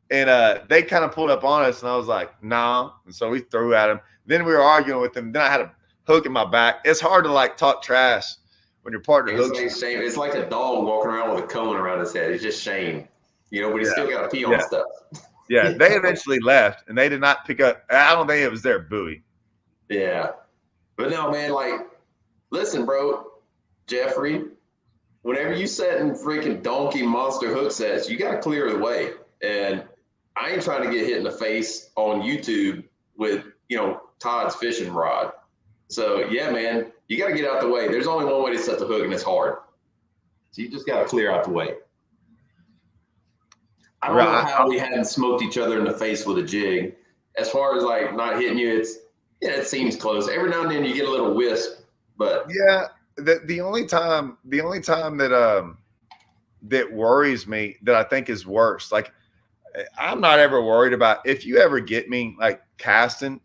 And they kind of pulled up on us. And I was like, nah. And so we threw at them. Then we were arguing with them. Then I had a hook in my back. It's hard to like talk trash when your partner hooks. Like shame. It's like a dog walking around with a cone around his head. It's just shame. You know, but he's still got to pee on stuff. Yeah, they eventually left, and they did not pick up. I don't think it was their buoy. Yeah. But no, man, like, listen, bro, Jeffrey, whenever you set in freaking donkey monster hook sets, you got to clear the way. And I ain't trying to get hit in the face on YouTube with, Todd's fishing rod. So, yeah, man, you got to get out the way. There's only one way to set the hook, and it's hard. So you just got to clear out the way. I don't know how we hadn't smoked each other in the face with a jig. As far as like not hitting you, it seems close. Every now and then you get a little wisp, but yeah, the only time that that worries me that I think is worse. Like I'm not ever worried about if you ever get me like casting.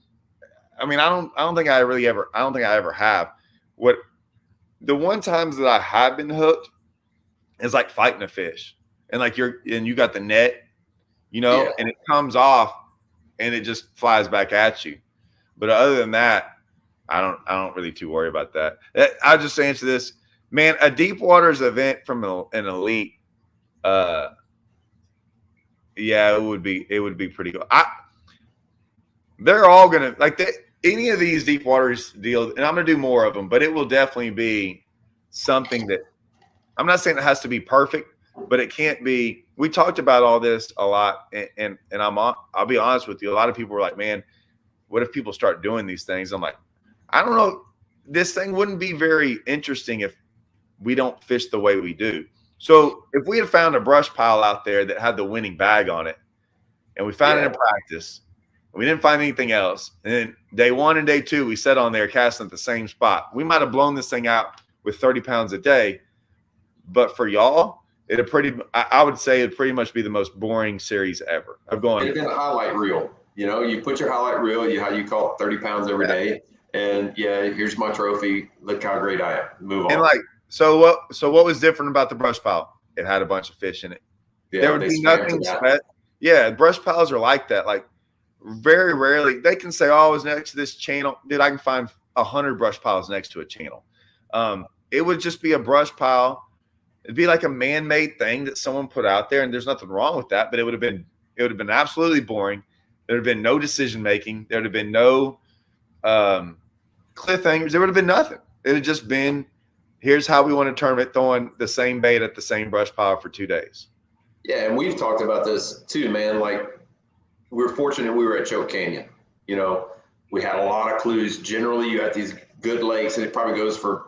I mean, I don't think I ever have. What the one times that I have been hooked is like fighting a fish. And like you got the net, and it comes off and it just flies back at you. But other than that, I don't really too worry about that. I'll just answer this, man. A deep waters event from an elite, it would be pretty cool. They're all gonna like any of these deep waters deals, and I'm gonna do more of them, but it will definitely be something that I'm not saying it has to be perfect. But it can't be. We talked about all this a lot, and I'll be honest with you. A lot of people were like, "Man, what if people start doing these things?" I'm like, I don't know. This thing wouldn't be very interesting if we don't fish the way we do. So if we had found a brush pile out there that had the winning bag on it, and we found it in practice, and we didn't find anything else, and then day 1 and day 2 we sat on there casting at the same spot, we might have blown this thing out with 30 pounds a day. But for y'all, I would say it'd pretty much be the most boring series ever. It'd been a highlight reel. You put your highlight reel, how you caught 30 pounds every day, and here's my trophy. Look how great I am. Move on. And like, so what was different about the brush pile? It had a bunch of fish in it. Yeah, there would be nothing special. Yeah, brush piles are like that. Like very rarely they can say, "Oh, I was next to this channel." Dude, I can find 100 brush piles next to a channel. It would just be a brush pile. It'd be like a man-made thing that someone put out there, and there's nothing wrong with that. But it would have been absolutely boring. There would have been no decision making. There would have been no cliffhangers. There would have been nothing. It would have just been, here's how we want to tournament, throwing the same bait at the same brush pile for 2 days. Yeah, and we've talked about this too, man. Like we're fortunate we were at Choke Canyon. We had a lot of clues. Generally, you got these good lakes, and it probably goes for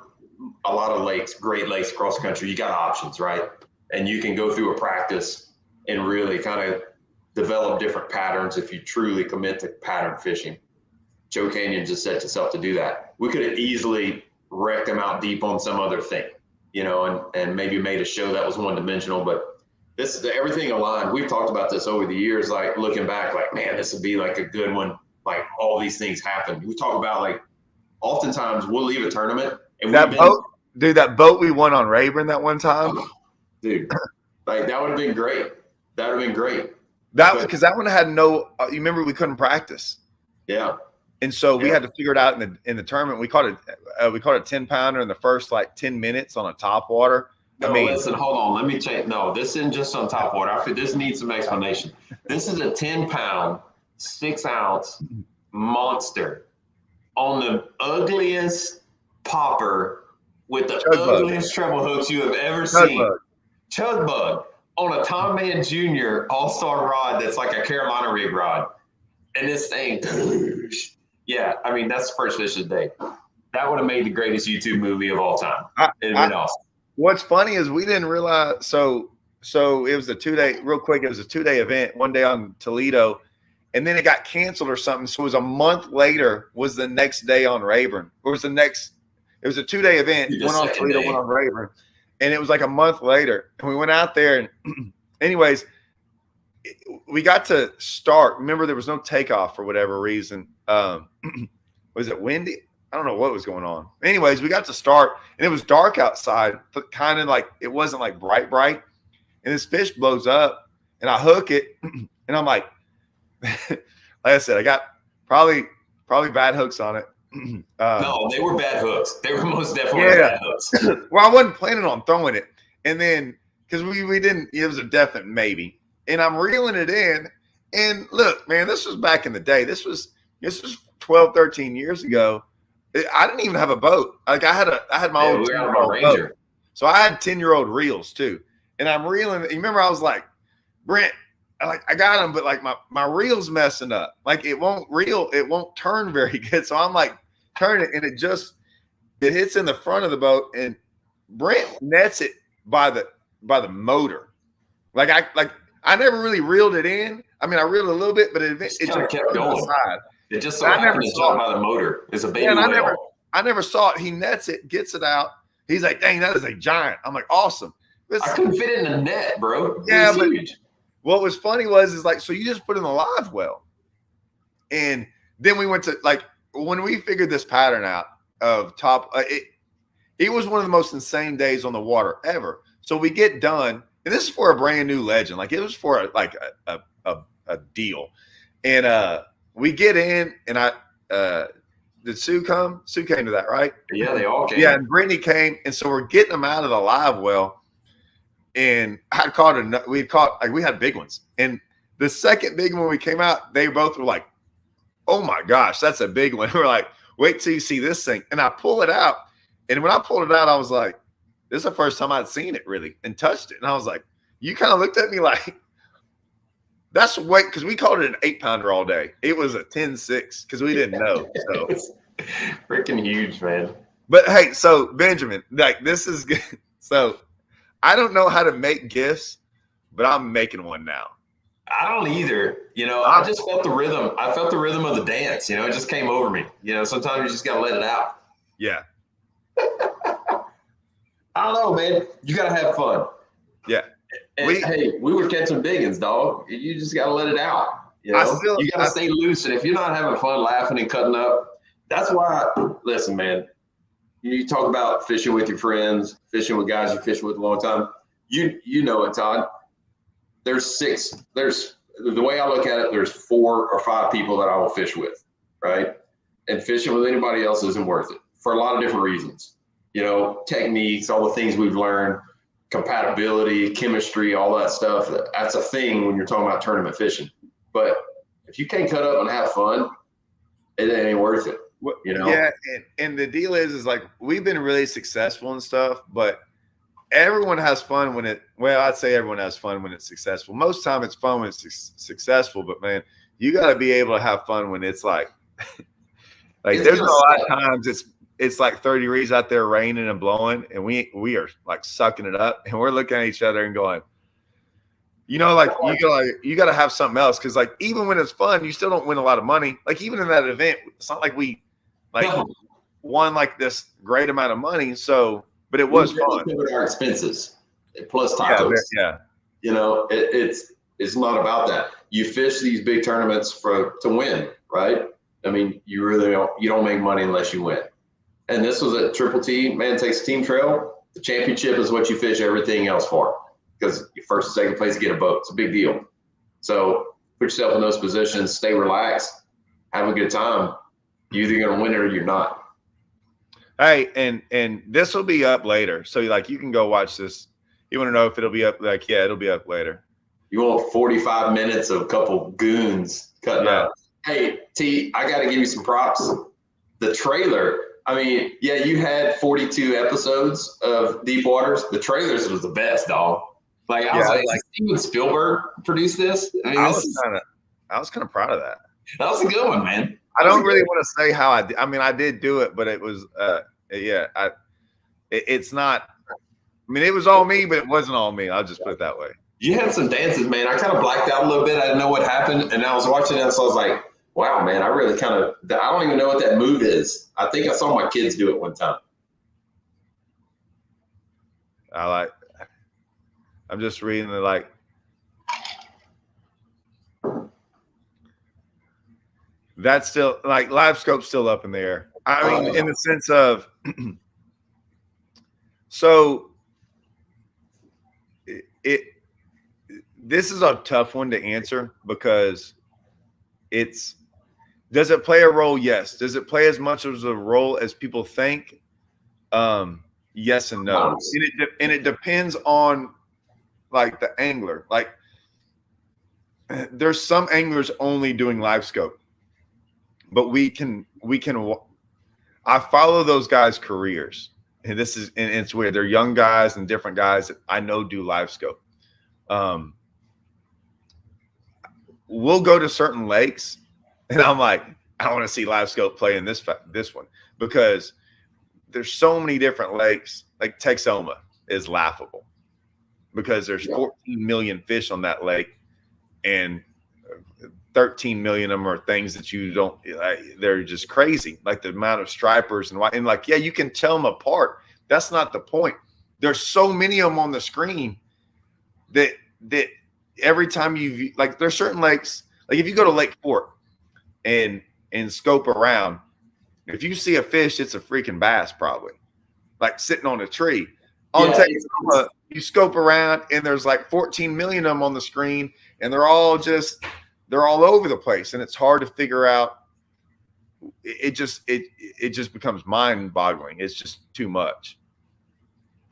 a lot of lakes, great lakes across the country. You got options, right? And you can go through a practice and really kind of develop different patterns if you truly commit to pattern fishing. Choke Canyon just set itself to do that. We could have easily wrecked them out deep on some other thing, and maybe made a show that was one-dimensional, but this is everything aligned. We've talked about this over the years, like looking back, like, man, this would be like a good one. Like all these things happen. We talk about like, oftentimes we'll leave a tournament and that boat we won on Rayburn that one time, dude, like that would have been great. That would have been great. Because that one had no. You remember we couldn't practice. Yeah. And so we had to figure it out in the tournament. We caught a 10-pounder in the first like 10 minutes on a top water. No, listen, hold on. Let me change. No, this isn't just on top water. I feel this needs some explanation. This is a 10-pound, 6-ounce monster on the ugliest popper with the ugliest treble hooks you have ever seen. Chug bug on a Tom Man Jr. All-Star rod that's like a Carolina rig rod. And this thing, yeah, I mean, that's the first fish of the day. That would have made the greatest YouTube movie of all time. It'd have been awesome. What's funny is we didn't realize. So it was a 2-day, real quick. It was a 2-day event, one day on Toledo, and then it got canceled or something. So it was a month later. Was the next day on Rayburn? It was a 2-day event. One on Toledo, one on Rayburn, And it was like a month later, and we went out there, and anyways, we got to start. Remember, there was no takeoff for whatever reason. Was it windy? I don't know what was going on. Anyways, we got to start, and it was dark outside, but kind of like it wasn't like bright. And this fish blows up, and I hook it, and I'm like I said, I got probably bad hooks on it. No, they were bad hooks. They were most definitely bad hooks. Well, I wasn't planning on throwing it, and then because we didn't, it was a definite maybe. And I'm reeling it in, and look, man, this was back in the day. This was 12, 13 years ago. I didn't even have a boat. Like I had my old 10-year-old Ranger. Boat. So I had 10-year-old reels too. And I'm reeling. You remember I was like, Brent, I got them, but like my reel's messing up. Like it won't turn very good. So I'm like turning it, and it hits in the front of the boat, and Brent nets it by the motor. I never really reeled it in. I mean, I reeled a little bit, but it just kept going. Side. It just so happened to jump by the motor. It's a baby whale. I never saw it. He nets it, gets it out. He's like, dang, that is a giant. I'm like, awesome. I couldn't fit it in the net, bro. Yeah, but huge. What was funny is like, so you just put in the live well. And then we went to, like, when we figured this pattern out of top, it was one of the most insane days on the water ever. So we get done, and this is for a brand new legend. Like it was for a deal. And we get in, and did Sue come? Sue came to that, right? Yeah, they all came. Yeah, and Brittany came, and so we're getting them out of the live well. And we had big ones. And the second big one we came out, they both were like, oh my gosh, that's a big one. We're like, wait till you see this thing. And I pull it out. And when I pulled it out, I was like, this is the first time I'd seen it really and touched it. And I was like, you kind of looked at me like, that's weight, because we called it an 8-pounder all day. It was a 10-6 because we didn't know. So it's freaking huge, man. But hey, so Benjamin, like this is good. So I don't know how to make gifts, but I'm making one now. I don't either. I just felt the rhythm. I felt the rhythm of the dance. It just came over me. Sometimes you just got to let it out. Yeah. I don't know, man. You got to have fun. Yeah. And we were catching big ones, dog. You just got to let it out. You got to stay loose. And if you're not having fun laughing and cutting up, that's why, listen, man, you talk about fishing with your friends, fishing with guys you fish with a long time. You know it, Todd. There's the way I look at it, there's 4 or 5 people that I will fish with, right? And fishing with anybody else isn't worth it for a lot of different reasons. Techniques, all the things we've learned, compatibility, chemistry, all that stuff. That's a thing when you're talking about tournament fishing. But if you can't cut up and have fun, it ain't worth it. Yeah, and the deal is like we've been really successful and stuff, but everyone has fun when I'd say everyone has fun when it's successful. Most time it's fun when it's successful, but man, you got to be able to have fun when it's like there's a lot of times it's like 30 degrees out there, raining and blowing, and we are like sucking it up, and we're looking at each other and going, you got to have something else, because like even when it's fun, you still don't win a lot of money. Like even in that event, it's not like we won like this great amount of money. So, but it was fun. We covered our expenses plus tacos. Yeah. It's not about that. You fish these big tournaments to win, right? I mean, you don't make money unless you win. And this was a Triple T, man takes a team trail. The championship is what you fish everything else for, because your first and second place, you get a boat. It's a big deal. So put yourself in those positions, stay relaxed, have a good time. You're either going to win it or you're not. Hey, and this will be up later. So like you can go watch this. You want to know if it'll be up? Like, yeah, it'll be up later. You want 45 minutes of a couple goons cutting up. Hey, T, I got to give you some props. The trailer, I mean, yeah, you had 42 episodes of Deep Waters. The trailers was the best, dog. Like I was like Steven Spielberg produced this. I mean, I was kind of proud of that. That was a good one, man. I don't really want to say how I did. I mean, I did do it, but it was, it's not. I mean, it was all me, but it wasn't all me. I'll just put it that way. You had some dances, man. I kind of blacked out a little bit. I didn't know what happened, and I was watching it, so I was like, "Wow, man! I really kind of. I don't even know what that move is. I think I saw my kids do it one time." I'm just reading the like. That's still like LiveScope's still up in the air. I mean, in the sense of, so this is a tough one to answer because does it play a role? Yes. Does it play as much as a role as people think? Yes and no. And it depends on like the angler. Like there's some anglers only doing LiveScope, but I follow those guys' careers. And it's weird. They're young guys and different guys that I know do LiveScope. We'll go to certain lakes and I'm like, I want to see LiveScope play in this one because there's so many different lakes. Like Texoma is laughable because there's 14 million fish on that lake and 13 million of them are things that you don't, they're just crazy. Like the amount of stripers and like, yeah, you can tell them apart. That's not the point. There's so many of them on the screen that every time like there's certain lakes, like if you go to Lake Fort and scope around, if you see a fish, it's a freaking bass probably, like sitting on a tree. On Texoma, you scope around and there's like 14 million of them on the screen and they're all over the place and it's hard to figure out. It just becomes mind-boggling. It's just too much.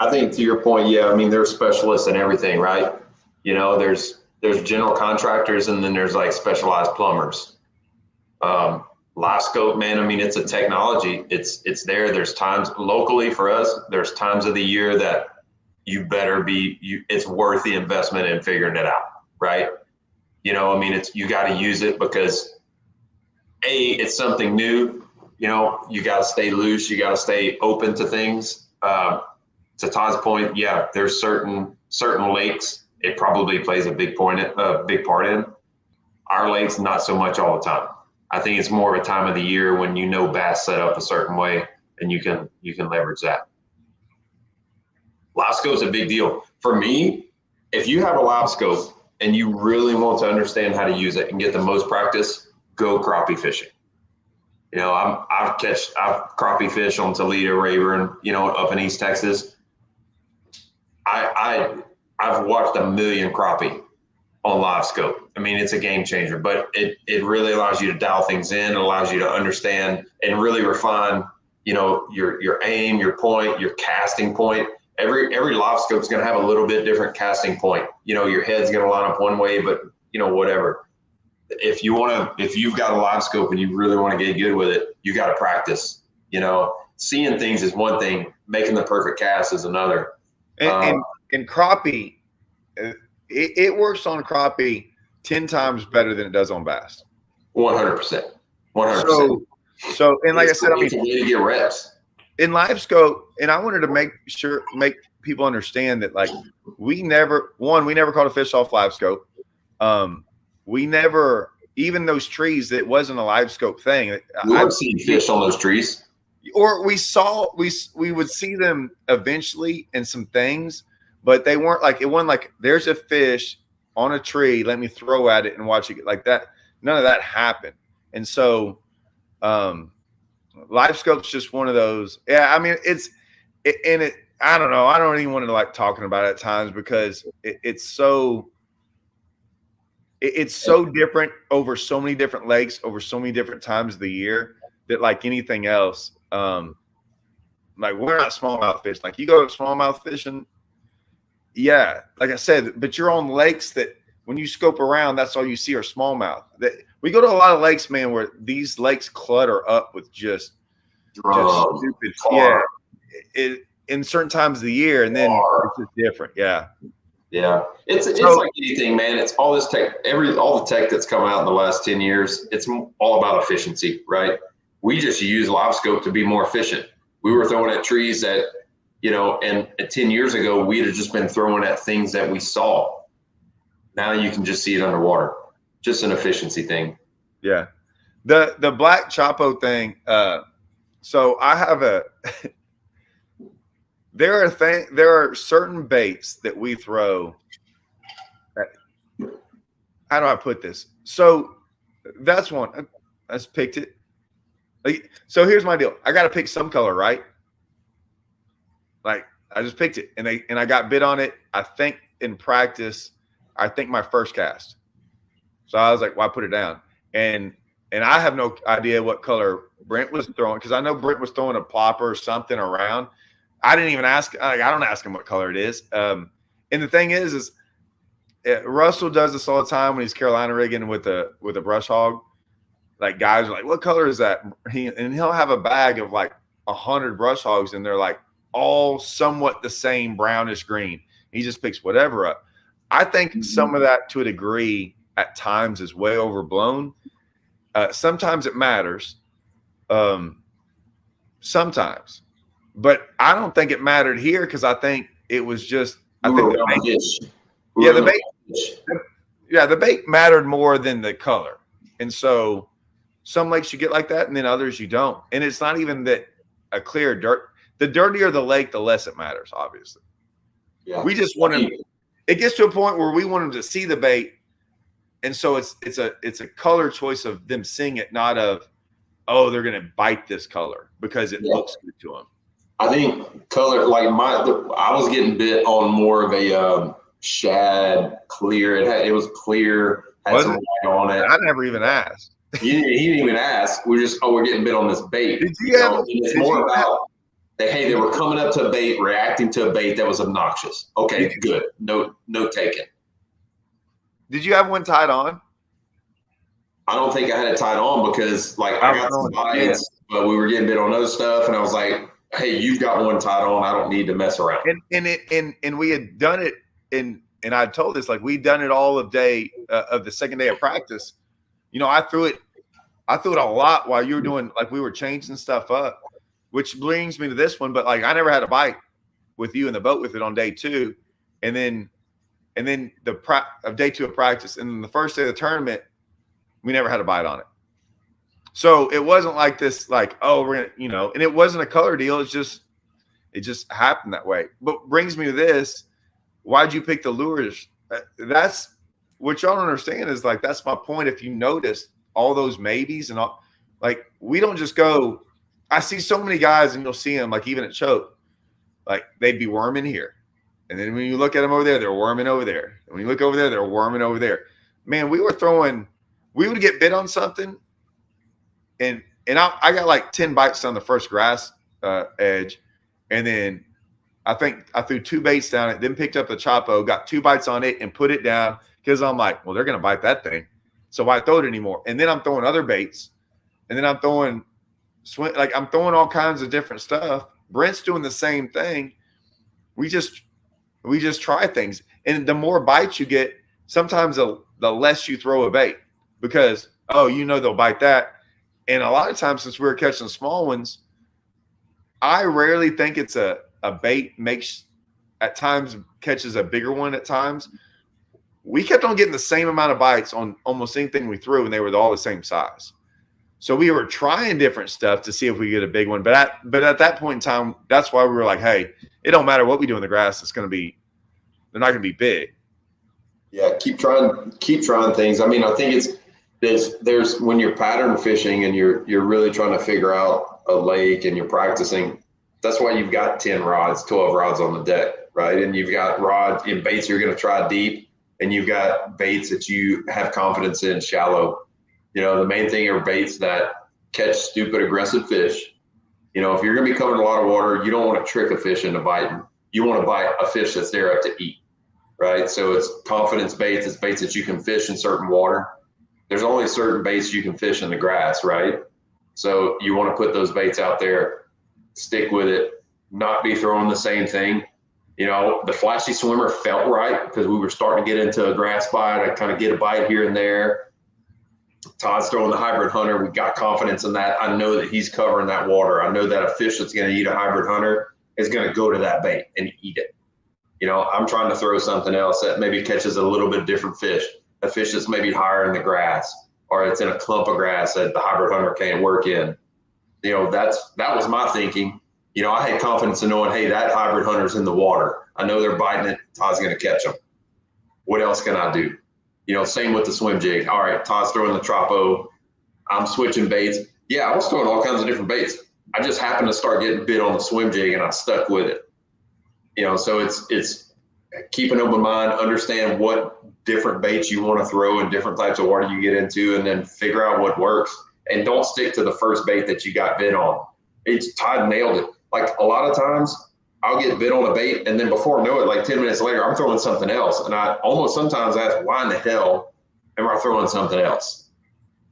I think to your point, yeah, I mean, there's specialists in everything, right? You know, there's general contractors and then there's like specialized plumbers. LiveScope, man, I mean, it's a technology. It's there. There's times locally for us, there's times of the year that you better it's worth the investment in figuring it out, right? You know, I mean, you got to use it because it's something new. You know, you got to stay loose. You got to stay open to things. To Todd's point, yeah, there's certain lakes it probably plays a big part in. Our lakes, not so much all the time. I think it's more of a time of the year when bass set up a certain way and you can leverage that. LiveScope is a big deal. For me, if you have a LiveScope and you really want to understand how to use it and get the most practice, go crappie fishing. You know, I've crappie fish on Toledo, Rayburn, up in East Texas. I've watched a million crappie on LiveScope. I mean, it's a game changer, but it really allows you to dial things in. It allows you to understand and really refine, your aim, your point, your casting point. Every LiveScope is going to have a little bit different casting point. Your head's going to line up one way, but whatever. If you've got a LiveScope and you really want to get good with it, you got to practice. Seeing things is one thing, making the perfect cast is another. And crappie, it works on crappie 10 times better than it does on bass. 100%. 100%. So, and like I said, I mean, to get reps in LiveScope, and I wanted to make people understand that, like, we never caught a fish off LiveScope. We never, even those trees, that wasn't a LiveScope thing. I've seen fish on those trees. Or we would see them eventually in some things, but they weren't like, it wasn't like there's a fish on a tree, let me throw at it and watch it like that. None of that happened. And so LiveScope's just one of those. Yeah, I mean, I don't know. I don't even want to like talking about it at times because it's so different over so many different lakes, over so many different times of the year that, like anything else, like we're not smallmouth fishing. Like you go to smallmouth fishing, yeah, like I said, but you're on lakes that when you scope around, that's all you see are smallmouth. That we go to a lot of lakes, man, where these lakes clutter up with just stupid, in certain times of the year, and then it's just different, yeah. Yeah, it's like anything, man. It's all this tech, all the tech that's come out in the last 10 years. It's all about efficiency, right? We just use LiveScope to be more efficient. We were throwing at trees that, and 10 years ago, we'd have just been throwing at things that we saw. Now you can just see it underwater. Just an efficiency thing. Yeah. The Black Chapo thing. So I have there are certain baits that we throw. How do I put this? So that's one. I just picked it. Like, so here's my deal. I got to pick some color, right? Like I just picked it, and I got bit on it. I think in practice, I think my first cast. So I was like, "Why put it down?" And I have no idea what color Brent was throwing, because I know Brent was throwing a plopper or something around. I didn't even ask. Like, I don't ask him what color it is. And the thing is Russell does this all the time when he's Carolina rigging with a brush hog. Like guys are like, "What color is that?" And he'll have a bag of like 100 brush hogs, and they're like all somewhat the same brownish green. He just picks whatever up. I think some of that, to a degree, at times is way overblown. Sometimes it matters. Sometimes, but I don't think it mattered here, because I think it was just. I think the bait mattered more than the color, and so some lakes you get like that, and then others you don't. And it's not even that a clear dirt. The dirtier the lake, the less it matters. Obviously, we just want to. It gets to a point where we want them to see the bait, and so it's a color choice of them seeing it, not of, oh, they're going to bite this color because it looks good to them. I think color, like I was getting bit on more of a shad clear. It was clear, had some white on it. I never even asked. He didn't even ask. We're getting bit on this bait. It's more about that. Hey, they were coming up to a bait, reacting to a bait that was obnoxious. Okay, good. No taken. Did you have one tied on? I don't think I had it tied on, because like I got some bites, but we were getting bit on other stuff, and I was like, "Hey, you've got one tied on. I don't need to mess around." And we had done it, and I told this, like, we'd done it all of day of the second day of practice. You know, I threw it a lot while you were doing, like, we were changing stuff up, which brings me to this one. But like, I never had a bite with you in the boat with it on day 2, and then of day 2 of practice, and then the first day of the tournament, we never had a bite on it. So it wasn't like this, like, oh, we're gonna, and it wasn't a color deal. It just happened that way. But brings me to this: why'd you pick the lures? That's what y'all don't understand, is like, that's my point. If you notice all those maybes and all, like, we don't just go. I see so many guys, and you'll see them, like, even at choke, like, they'd be worming here, and then when you look at them over there, they're worming over there, and when you look over there, they're worming over there. Man, we would get bit on something, and I got like 10 bites on the first grass edge, and then I think I threw 2 baits down it, then picked up the Chapo, got 2 bites on it, and put it down, because I'm like, well, they're going to bite that thing, so why throw it anymore? And then I'm throwing other baits, and then I'm throwing I'm throwing all kinds of different stuff. Brent's doing the same thing. We just try things, and the more bites you get, sometimes the less you throw a bait, because they'll bite that. And a lot of times, since we're catching small ones, I rarely think it's a bait at times catches a bigger one at times. We kept on getting the same amount of bites on almost anything we threw, and they were all the same size. So we were trying different stuff to see if we get a big one. But at that point in time, that's why we were like, hey, it don't matter what we do in the grass. They're not going to be big. Yeah, keep trying things. I mean, I think there's when you're pattern fishing and you're really trying to figure out a lake and you're practicing, that's why you've got 10 rods, 12 rods on the deck, right? And you've got rods in baits you're going to try deep, and you've got baits that you have confidence in shallow. The main thing are baits that catch stupid aggressive fish. If you're going to be covering a lot of water, you don't want to trick a fish into biting. You want to bite a fish that's there up to eat, right? So it's confidence baits. It's baits that you can fish in certain water. There's only certain baits you can fish in the grass, right? So you want to put those baits out there, stick with it, not be throwing the same thing. The flashy swimmer felt right, because we were starting to get into a grass bite. I kind of get a bite here and there. Todd's throwing the hybrid hunter. We got confidence in that. I know that he's covering that water. I know that a fish that's going to eat a hybrid hunter is going to go to that bait and eat it. I'm trying to throw something else that maybe catches a little bit different fish, a fish that's maybe higher in the grass, or it's in a clump of grass that the hybrid hunter can't work in. That was my thinking. You know, I had confidence in knowing, hey, that hybrid hunter's in the water. I know they're biting it. Todd's going to catch them. What else can I do? You know, same with the swim jig. All right, Todd's throwing the Tropo. I'm switching baits. Yeah, I was throwing all kinds of different baits. I just happened to start getting bit on the swim jig, and I stuck with it. You know, so it's keep an open mind, understand what different baits you want to throw and different types of water you get into, and then figure out what works. And don't stick to the first bait that you got bit on. Todd nailed it. Like a lot of times I'll get bit on a bait, and then before I know it, like 10 minutes later, I'm throwing something else. And I almost sometimes ask, why in the hell am I throwing something else?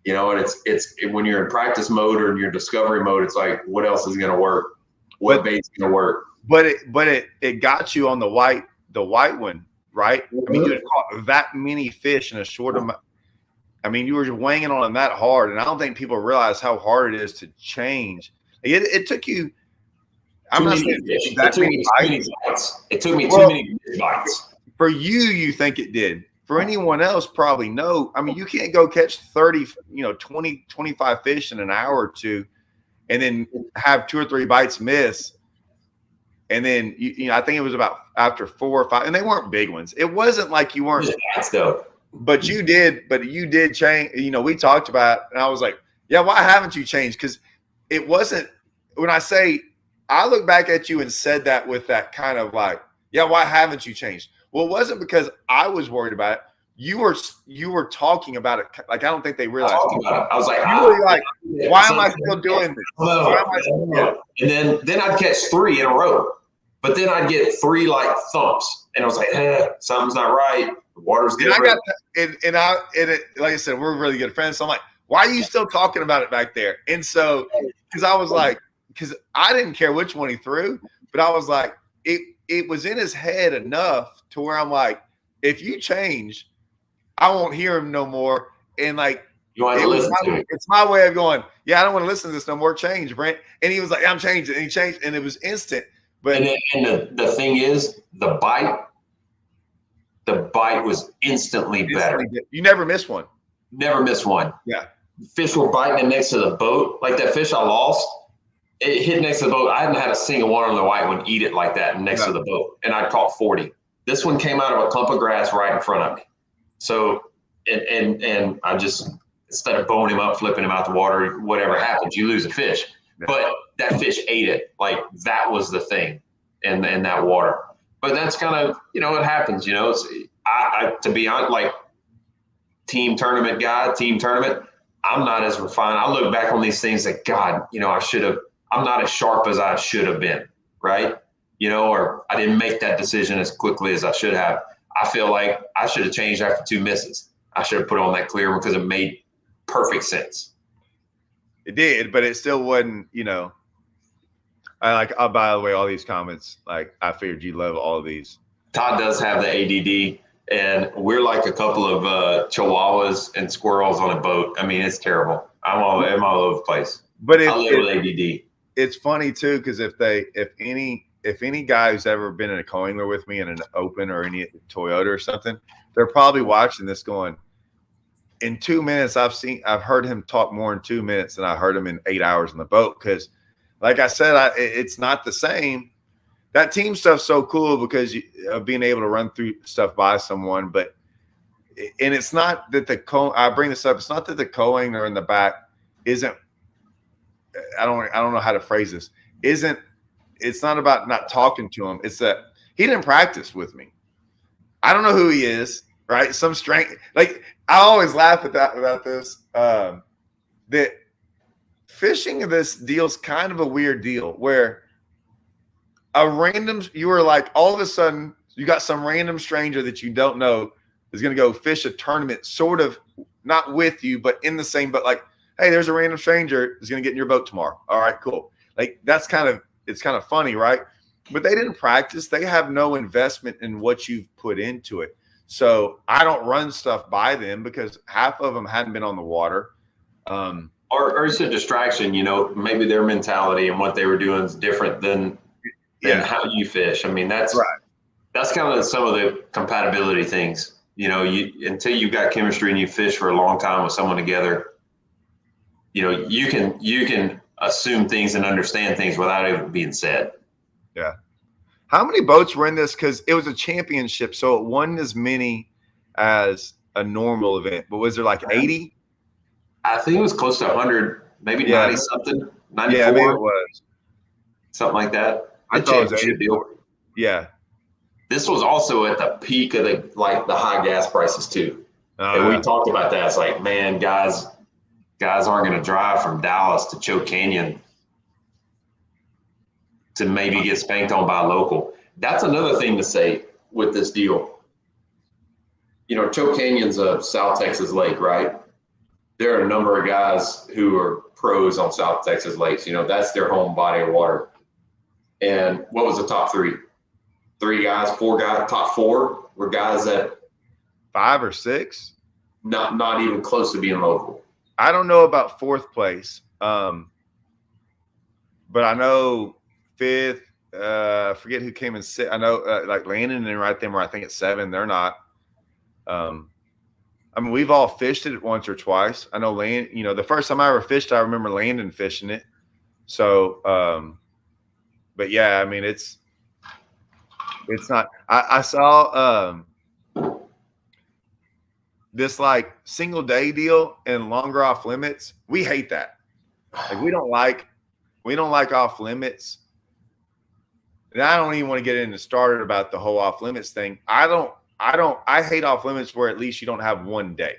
You know, and it's when you're in practice mode or in your discovery mode, it's like, what else is going to work? What bait's going to work? But it got you on the white one, right? I mean, you had caught that many fish in a short amount. I mean, you were wanging on them that hard, and I don't think people realize how hard it is to change. It took you. I'm not saying that many bites. It took me too many bites. For you think it did. For anyone else, probably no. I mean, you can't go catch 30, 20, 25 fish in an hour or two, and then have 2 or 3 bites miss. And then, I think it was about after 4 or 5, and they weren't big ones. It wasn't like you weren't. But you did change. We talked about it, and I was like, yeah, why haven't you changed? Because it wasn't, when I look back at you and said that with that kind of like, yeah, why haven't you changed? Well, it wasn't because I was worried about it. You were talking about it. Like, I don't think they realized. I was like, you were like, why am I still doing this? And then I'd catch 3 in a row, but then I'd get 3 like thumps, and I was like, something's not right. The water's different. Like I said, we're really good friends. So I'm like, why are you still talking about it back there? And so, because I was like, because I didn't care which one he threw, but I was like, it was in his head enough to where I'm like, if you change, I won't hear him no more. And like, it's my way of going, yeah, I don't want to listen to this no more. Change, Brent. And he was like, I'm changing. And he changed, and it was instant. But the thing is, the bite was instantly better. You never miss one. Never miss one. Yeah. Fish were biting it next to the boat. Like that fish I lost, it hit next to the boat. I hadn't had a single one on the white one eat it like that next to the boat. And I caught 40. This one came out of a clump of grass right in front of me. So, and I just, instead of bowing him up, flipping him out the water, whatever happens, you lose a fish. Yeah. But that fish ate it. Like that was the thing in that water. But that's kind of, it happens, I to be honest, like team tournament, I'm not as refined. I look back on these things that, God, I'm not as sharp as I should have been, right? Or I didn't make that decision as quickly as I should have. I feel like I should have changed after 2 misses. I should have put on that clear one because it made perfect sense. It did, but it still wasn't, by the way, all these comments, like I figured you love all of these. Todd does have the ADD, and we're like a couple of chihuahuas and squirrels on a boat. I mean, it's terrible. I'm all over the place. But I live with ADD. It's funny too, because if any guy who's ever been in a co-angler with me in an open or any Toyota or something, they're probably watching this going, in 2 minutes, I've heard him talk more in 2 minutes than I heard him in 8 hours on the boat. Because like I said, it's not the same. That team stuff's so cool because of being able to run through stuff by someone. And it's not that I bring this up. It's not that the co-angler in the back isn't, I don't know how to phrase this. It's not about not talking to him. It's that he didn't practice with me. I don't know who he is, right? Some strength. Like I always laugh at that about this. That fishing of this deal's kind of a weird deal where you were like, all of a sudden you got some random stranger that you don't know is going to go fish a tournament, sort of not with you, but in the same boat. Like, hey, there's a random stranger who's going to get in your boat tomorrow. All right, cool. Like it's kind of funny, right? But they didn't practice. They have no investment in what you've put into it. So I don't run stuff by them because half of them hadn't been on the water. Or it's a distraction, maybe their mentality and what they were doing is different than how you fish. I mean, that's right. That's kind of some of the compatibility things, until you've got chemistry and you fish for a long time with someone together, you can assume things and understand things without it being said. Yeah. How many boats were in this? Because it was a championship, so it wasn't as many as a normal event. But was there like 80? I think it was close to 100, maybe 90 something, 94. Yeah, maybe it was. Something like that. I The thought it was championship 84. deal. Yeah. This was also at the peak of the high gas prices too. And we talked about that. It's like, man, guys aren't going to drive from Dallas to Choke Canyon to maybe get spanked on by a local. That's another thing to say with this deal. You know, Choke Canyon's a South Texas lake, right? There are a number of guys who are pros on South Texas lakes. You know, that's their home body of water. And what was the top three? Four guys, top four were guys that 5 or 6, not even close to being local. I don't know about 4th place, but I know 5th. I forget who came in 6th. I know like Landon and right them were I think at 7. They're not. I mean, we've all fished it once or twice. I know the first time I ever fished, I remember Landon fishing it. So, but yeah, I mean, it's not. I saw this like single day deal and longer off limits. We hate that. Like we don't like off limits. And I don't even want to get into started about the whole off limits thing. I hate off limits where at least you don't have one day.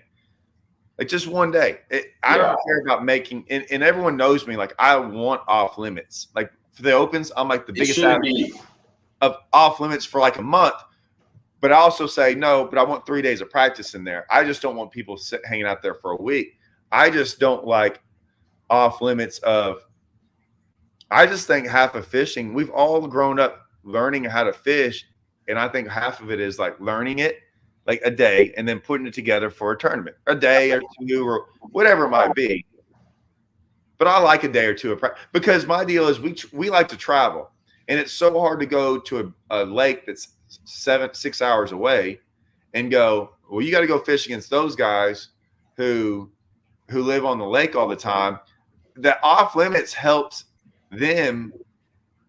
Like just one day. I don't care about making and everyone knows me. Like I want off limits. Like for the opens, I'm like the biggest advocate of off limits for like a month. But I also say no, but I want 3 days of practice in there. I just don't want people hanging out there for a week. I just don't like off limits I just think half of fishing, we've all grown up learning how to fish. And I think half of it is like learning it like a day and then putting it together for a tournament, a day or 2 or whatever it might be. But I like a day or 2 of practice because my deal is we like to travel. And it's so hard to go to a lake that's 6 hours away and go, well, you got to go fish against those guys who live on the lake all the time. The off limits helps them.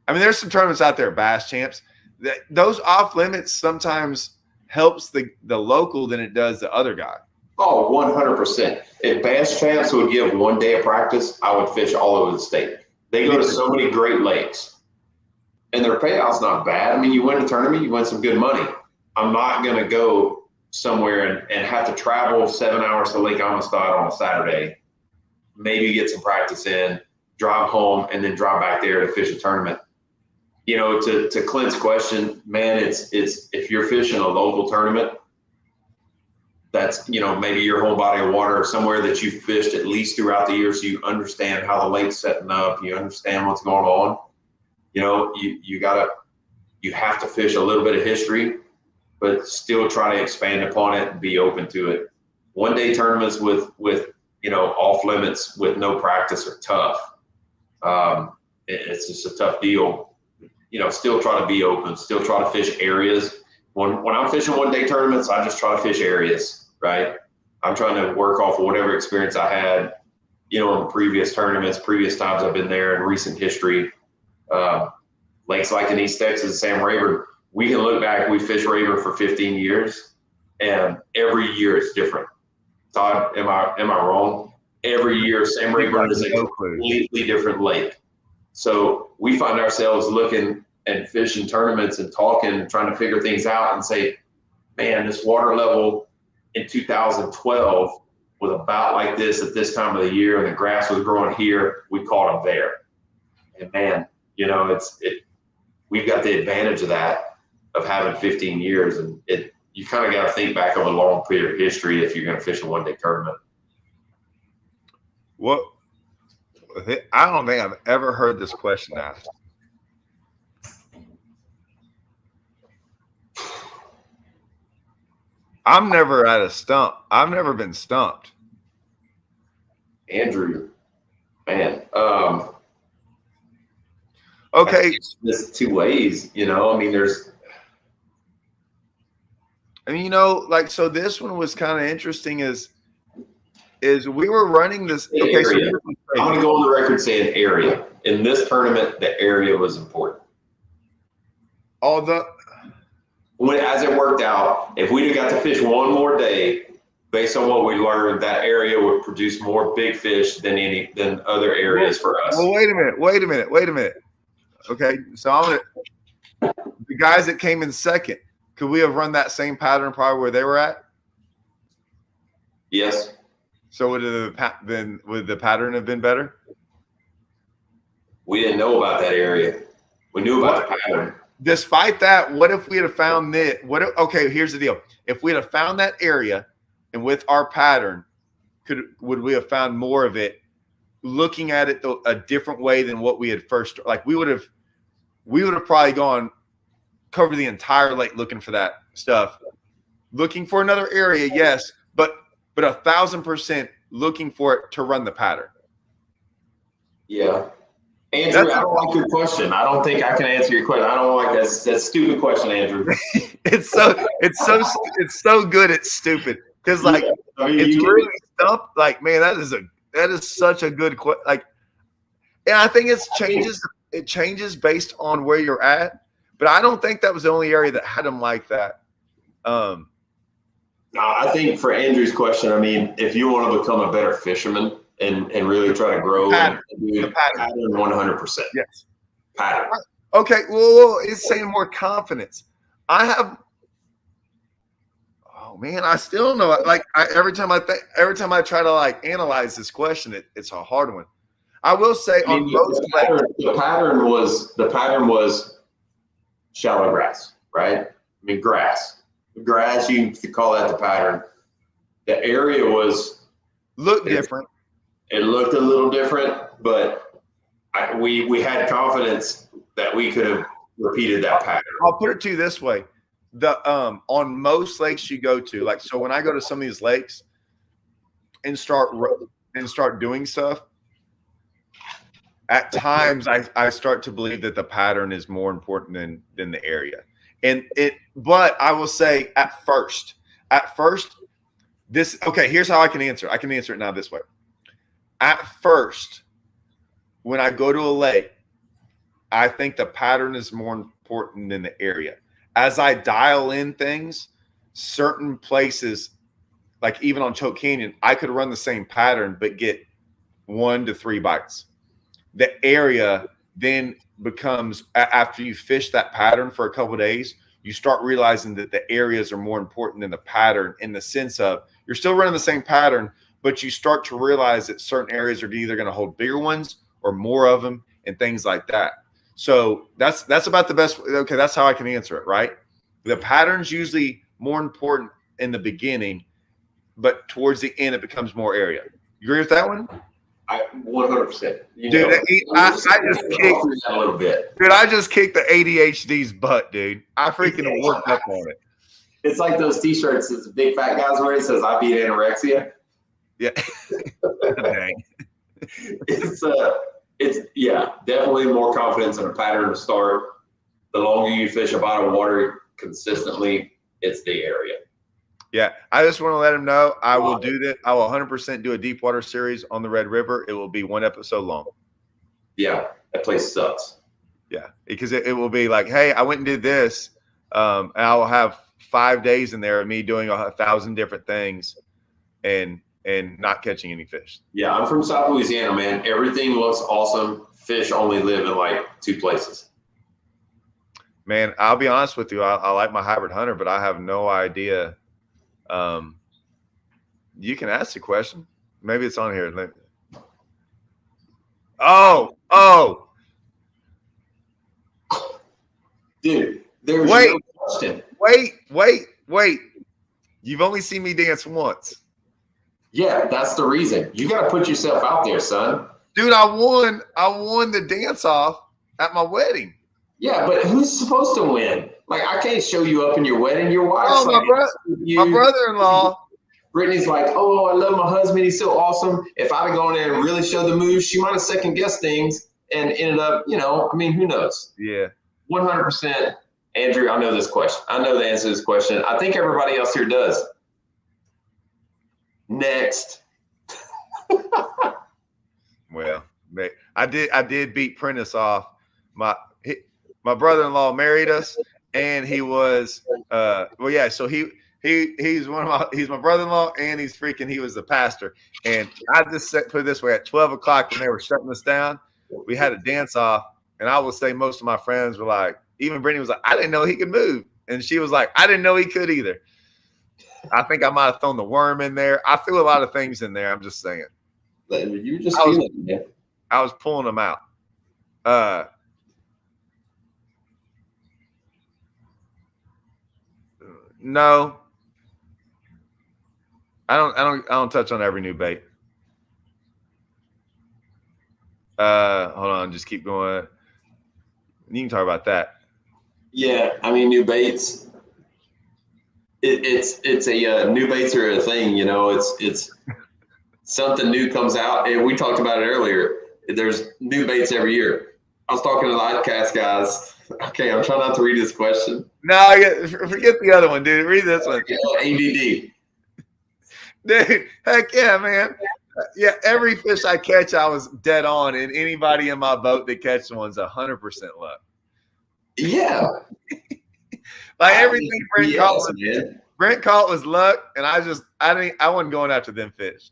I mean, there's some tournaments out there, Bass Champs, that those off limits sometimes helps the local than it does the other guy. Oh, 100%. If Bass Champs would give 1 day of practice, I would fish all over the state. They go to so many great lakes. And their payout's not bad. I mean, you win a tournament, you win some good money. I'm not going to go somewhere and have to travel 7 hours to Lake Amistad on a Saturday, maybe get some practice in, drive home, and then drive back there to fish a tournament. You know, to Clint's question, man, it's if you're fishing a local tournament, that's, you know, maybe your home body of water or somewhere that you've fished at least throughout the year, so you understand how the lake's setting up, you understand what's going on. You know, you have to fish a little bit of history, but still try to expand upon it and be open to it. 1 day tournaments with you know, off limits with no practice are tough. It's just a tough deal. You know, still try to be open, still try to fish areas. When I'm fishing 1 day tournaments, I just try to fish areas, right? I'm trying to work off of whatever experience I had, you know, in previous tournaments, previous times I've been there in recent history. Lakes like in East Texas, Sam Rayburn, we can look back, we fished Rayburn for 15 years and every year it's different. Todd, am I wrong? Every year, Sam Rayburn is a completely different lake. So we find ourselves looking and fishing tournaments and talking, trying to figure things out and say, man, this water level in 2012 was about like this at this time of the year, and the grass was growing here. We caught them there. And man, you know, we've got the advantage of that, of having 15 years, and you kind of got to think back over a long period of history if you're going to fish a 1 day tournament. What? I don't think I've ever heard this question asked. I'm never at a stump. I've never been stumped. Andrew, man. Okay. There's 2 ways, you know. I mean, you know, like, so this one was kind of interesting is is we were running this. Okay, so area. I'm going to go on the record saying area. In this tournament, the area was important. As it worked out, if we'd have got to fish one more day, based on what we learned, that area would produce more big fish than other areas for us. Well, wait a minute. Okay, so the guys that came in second, could we have run that same pattern probably where they were at? Yes. So would the pattern have been better? We didn't know about that area. We knew about the pattern. Despite that, what if we had found it? Okay, here's the deal. If we had found that area and with our pattern, would we have found more of it looking at it a different way than what we had first? Like we would have probably gone cover the entire lake looking for that stuff, looking for another area, yes, but 1,000% looking for it to run the pattern. Yeah. Andrew, I don't like your question. I don't think I can answer your question. I don't like that stupid question, Andrew. it's so good. It's stupid because like it's really stumped. Like man, that is such a good question. Like, and I think it changes based on where you're at. But I don't think that was the only area that had them like that. No, I think for Andrew's question, I mean, if you want to become a better fisherman and really try to grow pattern 100%. Yes. Pattern. Okay. Well, it's saying more confidence. I still don't know. Like every time I try to like analyze this question, it's a hard one. I will say the pattern was shallow grass, right? I mean, grass, you could call that the pattern. The area looked different. It looked a little different, but we had confidence that we could have repeated that pattern. I'll put it to you this way. On most lakes you go to, like, so when I go to some of these lakes and start doing stuff, at times I start to believe that the pattern is more important than the area. But I will say at first, here's how I can answer. I can answer it now this way. At first, when I go to a lake, I think the pattern is more important than the area. As I dial in things, certain places, like even on Choke Canyon, I could run the same pattern but get 1 to 3 bites. The area then becomes, after you fish that pattern for a couple of days, you start realizing that the areas are more important than the pattern, in the sense of you're still running the same pattern, but you start to realize that certain areas are either going to hold bigger ones or more of them and things like that. So that's about the best. Okay, that's how I can answer it, right? The pattern's usually more important in the beginning, but towards the end, it becomes more area. You agree with that one? 100%. Dude, I just kicked the ADHD's butt, dude. I freaking worked up on it. It's like those T-shirts that the big fat guys wear. It says, "I beat anorexia." Yeah. Dang. It's definitely more confidence in a pattern to start. The longer you fish a bottom of water consistently, it's the area. Yeah, I just want to let him know I will do that. I will 100% do a deep water series on the Red River. It will be 1 episode long. Yeah, that place sucks. Yeah, because it will be like, hey, I went and did this, and I will have 5 days in there of me doing 1,000 different things and not catching any fish. Yeah, I'm from South Louisiana, man. Everything looks awesome. Fish only live in like 2 places. Man, I'll be honest with you. I like my hybrid hunter, but I have no idea. You can ask the question. Maybe it's on here. Oh. Dude, there's no question. Wait. You've only seen me dance once. Yeah, that's the reason. You got to put yourself out there, son. Dude, I won the dance off at my wedding. Yeah, but who's supposed to win? Like, I can't show you up in your wedding. Your wife's my brother-in-law. Brittany's like, oh, I love my husband. He's so awesome. If I'd have gone in and really showed the moves, she might have second-guessed things and ended up, I mean, who knows? Yeah. 100%. Andrew, I know this question. I know the answer to this question. I think everybody else here does. Next. I did beat Prentice off. My brother-in-law married us, and he was well, yeah. So he's my brother-in-law, and he was the pastor. And I just put it this way: at 12 o'clock when they were shutting us down, we had a dance off, and I will say most of my friends were like, even Brittany was like, I didn't know he could move, and she was like, I didn't know he could either. I think I might have thrown the worm in there. I threw a lot of things in there. I'm just saying. You were just feeling it, man. I was pulling them out. No, I don't touch on every new bait. Hold on, just keep going. You can talk about that. Yeah, I mean, new baits. It's a new baits are a thing. You know, it's something new comes out, and we talked about it earlier. There's new baits every year. I was talking to the Livecast guys. Okay, I'm trying not to read this question. No, forget the other one, dude. Read this one. ADD. Dude, heck yeah, man. Yeah, every fish I catch, I was dead on, and anybody in my boat that catches one's 100% luck. Yeah. Like everything Brent caught was luck, and I wasn't going after them fish.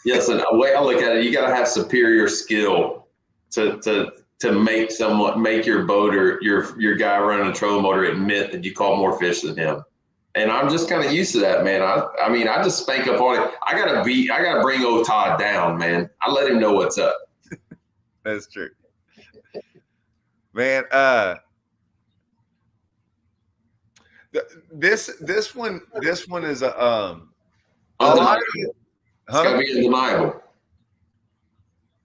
Yes, and the way I look at it, you got to have superior skill to make your boat or your guy running a trolling motor admit that you caught more fish than him. And I'm just kind of used to that, man. I mean, I just spank up on it. I gotta bring old Todd down, man. I let him know what's up. That's true, man. This one is a lot of it's gotta be undeniable.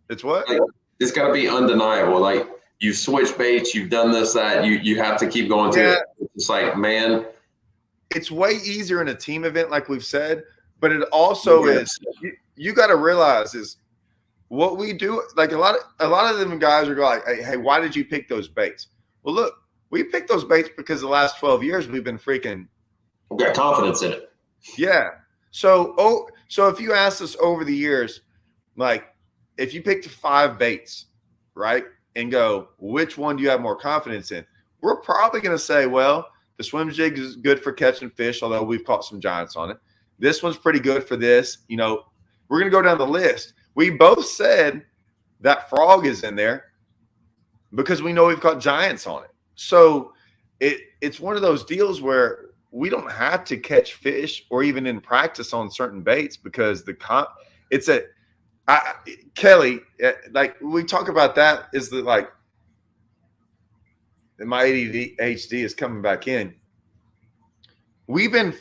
It's what? Like, it's gotta be undeniable. Like, you've switched baits, you've done this, that. You have to keep going to it. It's like, man. It's way easier in a team event, like we've said, but it also is. You got to realize is what we do. Like a lot of them guys are like, "Hey, why did you pick those baits?" Well, look, we picked those baits because the last 12 years we've been freaking. We've got confidence in it. Yeah. So if you ask us over the years, like if you picked 5 baits, right, and go, which one do you have more confidence in? We're probably going to say, well, the swim jig is good for catching fish, although we've caught some giants on it. This one's pretty good for this. You know, we're going to go down the list. We both said that frog is in there because we know we've caught giants on it. So it's one of those deals where we don't have to catch fish or even in practice on certain baits because Kelly, like we talk about that is that like, my ADHD is coming back in. We've been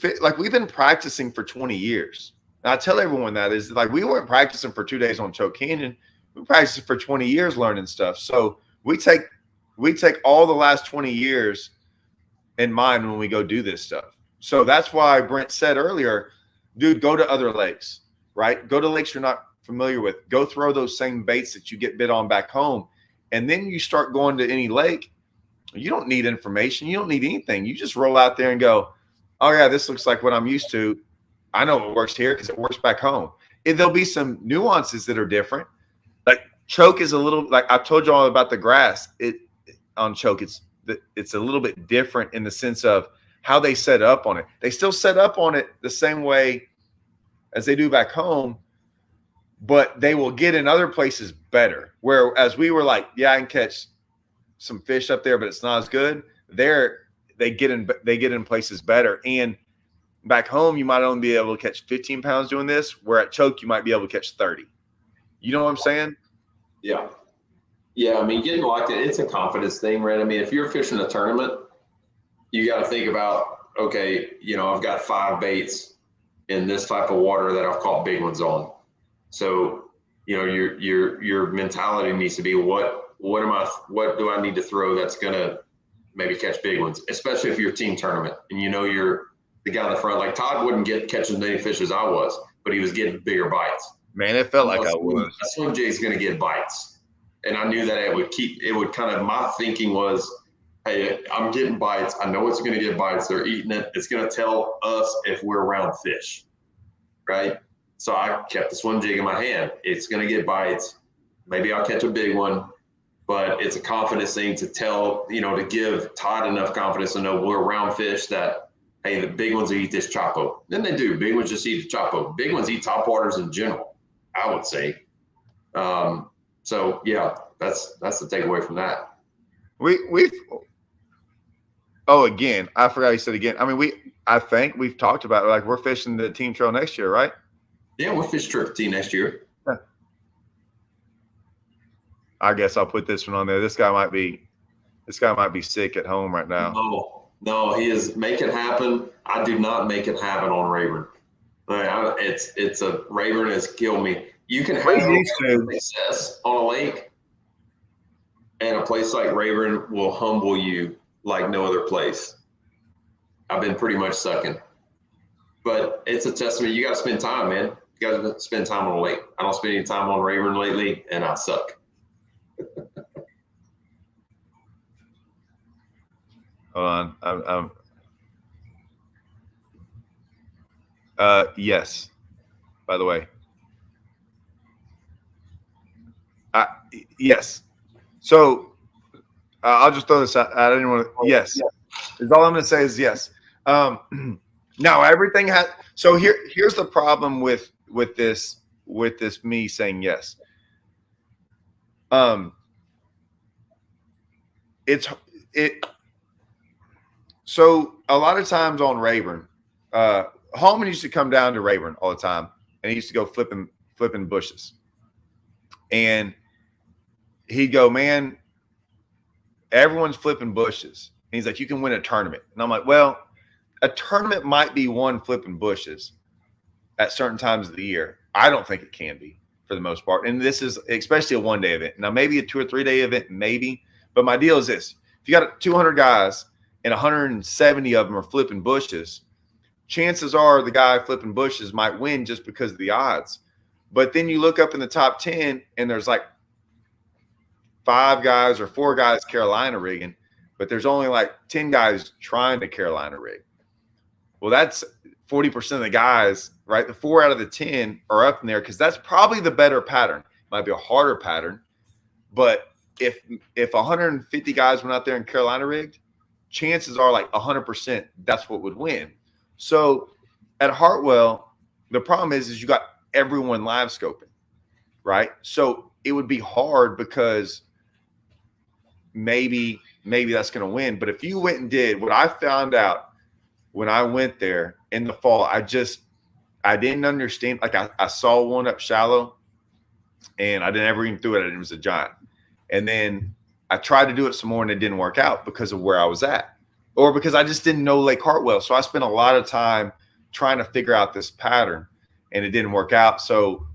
practicing for 20 years. And I tell everyone that is like we weren't practicing for 2 days on Choke Canyon. We practiced for 20 years learning stuff. So we take all the last 20 years in mind when we go do this stuff. So that's why Brent said earlier, dude, go to other lakes, right? Go to lakes you're not familiar with. Go throw those same baits that you get bit on back home. And then you start going to any lake. You don't need information. You don't need anything. You just roll out there and go, oh, yeah, this looks like what I'm used to. I know it works here because it works back home. There'll be some nuances that are different. Like choke is a little – like I told you all about the grass. On choke, it's a little bit different in the sense of how they set up on it. They still set up on it the same way as they do back home, but they will get in other places better. Whereas we were like, yeah, I can catch – some fish up there, but it's not as good. They get in places better. And back home, you might only be able to catch 15 pounds doing this, where at choke, you might be able to catch 30. You know what I'm saying? Yeah. Yeah. I mean, getting locked in, it's a confidence thing, right? I mean, if you're fishing a tournament, you got to think about, okay, you know, I've got 5 baits in this type of water that I've caught big ones on. So, you know, your mentality needs to be what do I need to throw that's going to maybe catch big ones, especially if you're a team tournament and you know you're the guy in the front. Like Todd wouldn't catch as many fish as I was, but he was getting bigger bites. Man, it felt like I was. A swim jig's going to get bites. And I knew that my thinking was, hey, I'm getting bites. I know it's going to get bites. They're eating it. It's going to tell us if we're around fish, right? So I kept the swim jig in my hand. It's going to get bites. Maybe I'll catch a big one, but it's a confidence thing to tell, to give Todd enough confidence to know we're around fish that, hey, the big ones will eat this Chapo. Then they do. Big ones just eat the Chapo. Big ones eat topwaters in general, I would say. So yeah, that's the takeaway from that. Again, I forgot you said again. I mean, I think we've talked about it, like we're fishing the team trail next year, right? Yeah, we'll fish Triple T next year. I guess I'll put this one on there. This guy might be sick at home right now. No, he is make it happen. I do not make it happen on Rayburn. Rayburn has killed me. You can have success on a lake, and a place like Rayburn will humble you like no other place. I've been pretty much sucking, but it's a testament. You got to spend time, man. You got to spend time on a lake. I don't spend any time on Rayburn lately, and I suck. Hold on. Yes. By the way. Yes. So I'll just throw this out. I didn't want to. Yes. Is all I'm going to say is yes. Now everything has. So here's the problem with this me saying yes. So a lot of times on Rayburn, Holman used to come down to Rayburn all the time, and he used to go flipping bushes. And he'd go, man, everyone's flipping bushes. And he's like, you can win a tournament. And I'm like, well, a tournament might be won flipping bushes at certain times of the year. I don't think it can be for the most part. And this is especially a one-day event. Now, maybe a 2 or 3 day event, maybe. But my deal is this. If you got 200 guys and 170 of them are flipping bushes, chances are the guy flipping bushes might win just because of the odds. But then you look up in the top 10 and there's like 5 guys or 4 guys Carolina rigging, but there's only like 10 guys trying to Carolina rig. Well, that's 40% of the guys, right? The 4 out of the 10 are up in there because that's probably the better pattern. Might be a harder pattern, but if 150 guys went out there and Carolina rigged, chances are like 100% that's what would win. So at Hartwell, the problem is you got everyone live scoping, right? So it would be hard because maybe that's going to win. But if you went and did what I found out when I went there in the fall, I didn't understand. Like I saw one up shallow and I never even threw it. It was a giant. And then I tried to do it some more and it didn't work out because of where I was at, or because I just didn't know Lake Hartwell. So I spent a lot of time trying to figure out this pattern and it didn't work out. So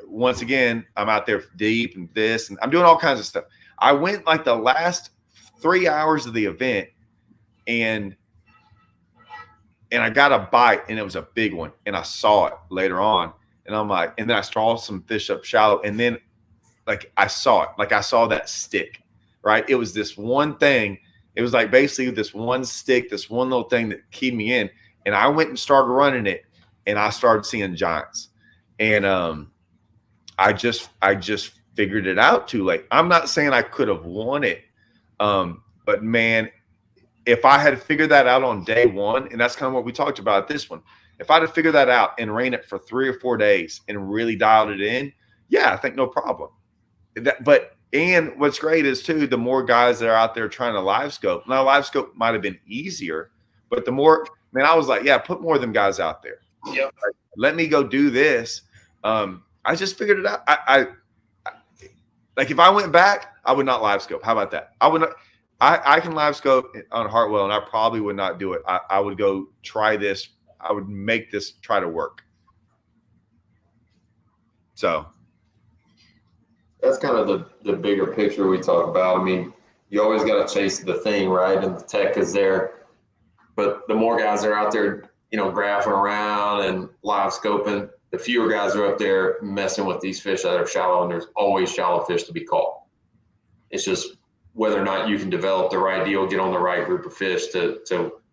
once again, I'm out there deep and this, and I'm doing all kinds of stuff. I went like the last 3 hours of the event and I got a bite and it was a big one. And I saw it later on and I'm like, and then I saw some fish up shallow. And then like I saw it, like I saw that stick, right? It was this one thing. It was like basically this one stick, this one little thing that keyed me in. And I went and started running it and I started seeing giants. And I just figured it out too late. I'm not saying I could have won it. But man, if I had figured that out on day one, and that's kind of what we talked about this one, if I'd have figured that out and ran it for 3 or 4 days and really dialed it in, yeah, I think no problem. And what's great is too, the more guys that are out there trying to live scope. Now, live scope might have been easier, but the more, man, I was like, yeah, put more of them guys out there. Yep. Like, let me go do this. I just figured it out. I like if I went back, I would not live scope. How about that? I would not. I can live scope on Hartwell, and I probably would not do it. I would go try this. I would make this try to work. So that's kind of the bigger picture we talk about. I mean, you always got to chase the thing, right? And the tech is there. But the more guys are out there, graphing around and live scoping, the fewer guys are up there messing with these fish that are shallow, and there's always shallow fish to be caught. It's just whether or not you can develop the right deal, get on the right group of fish to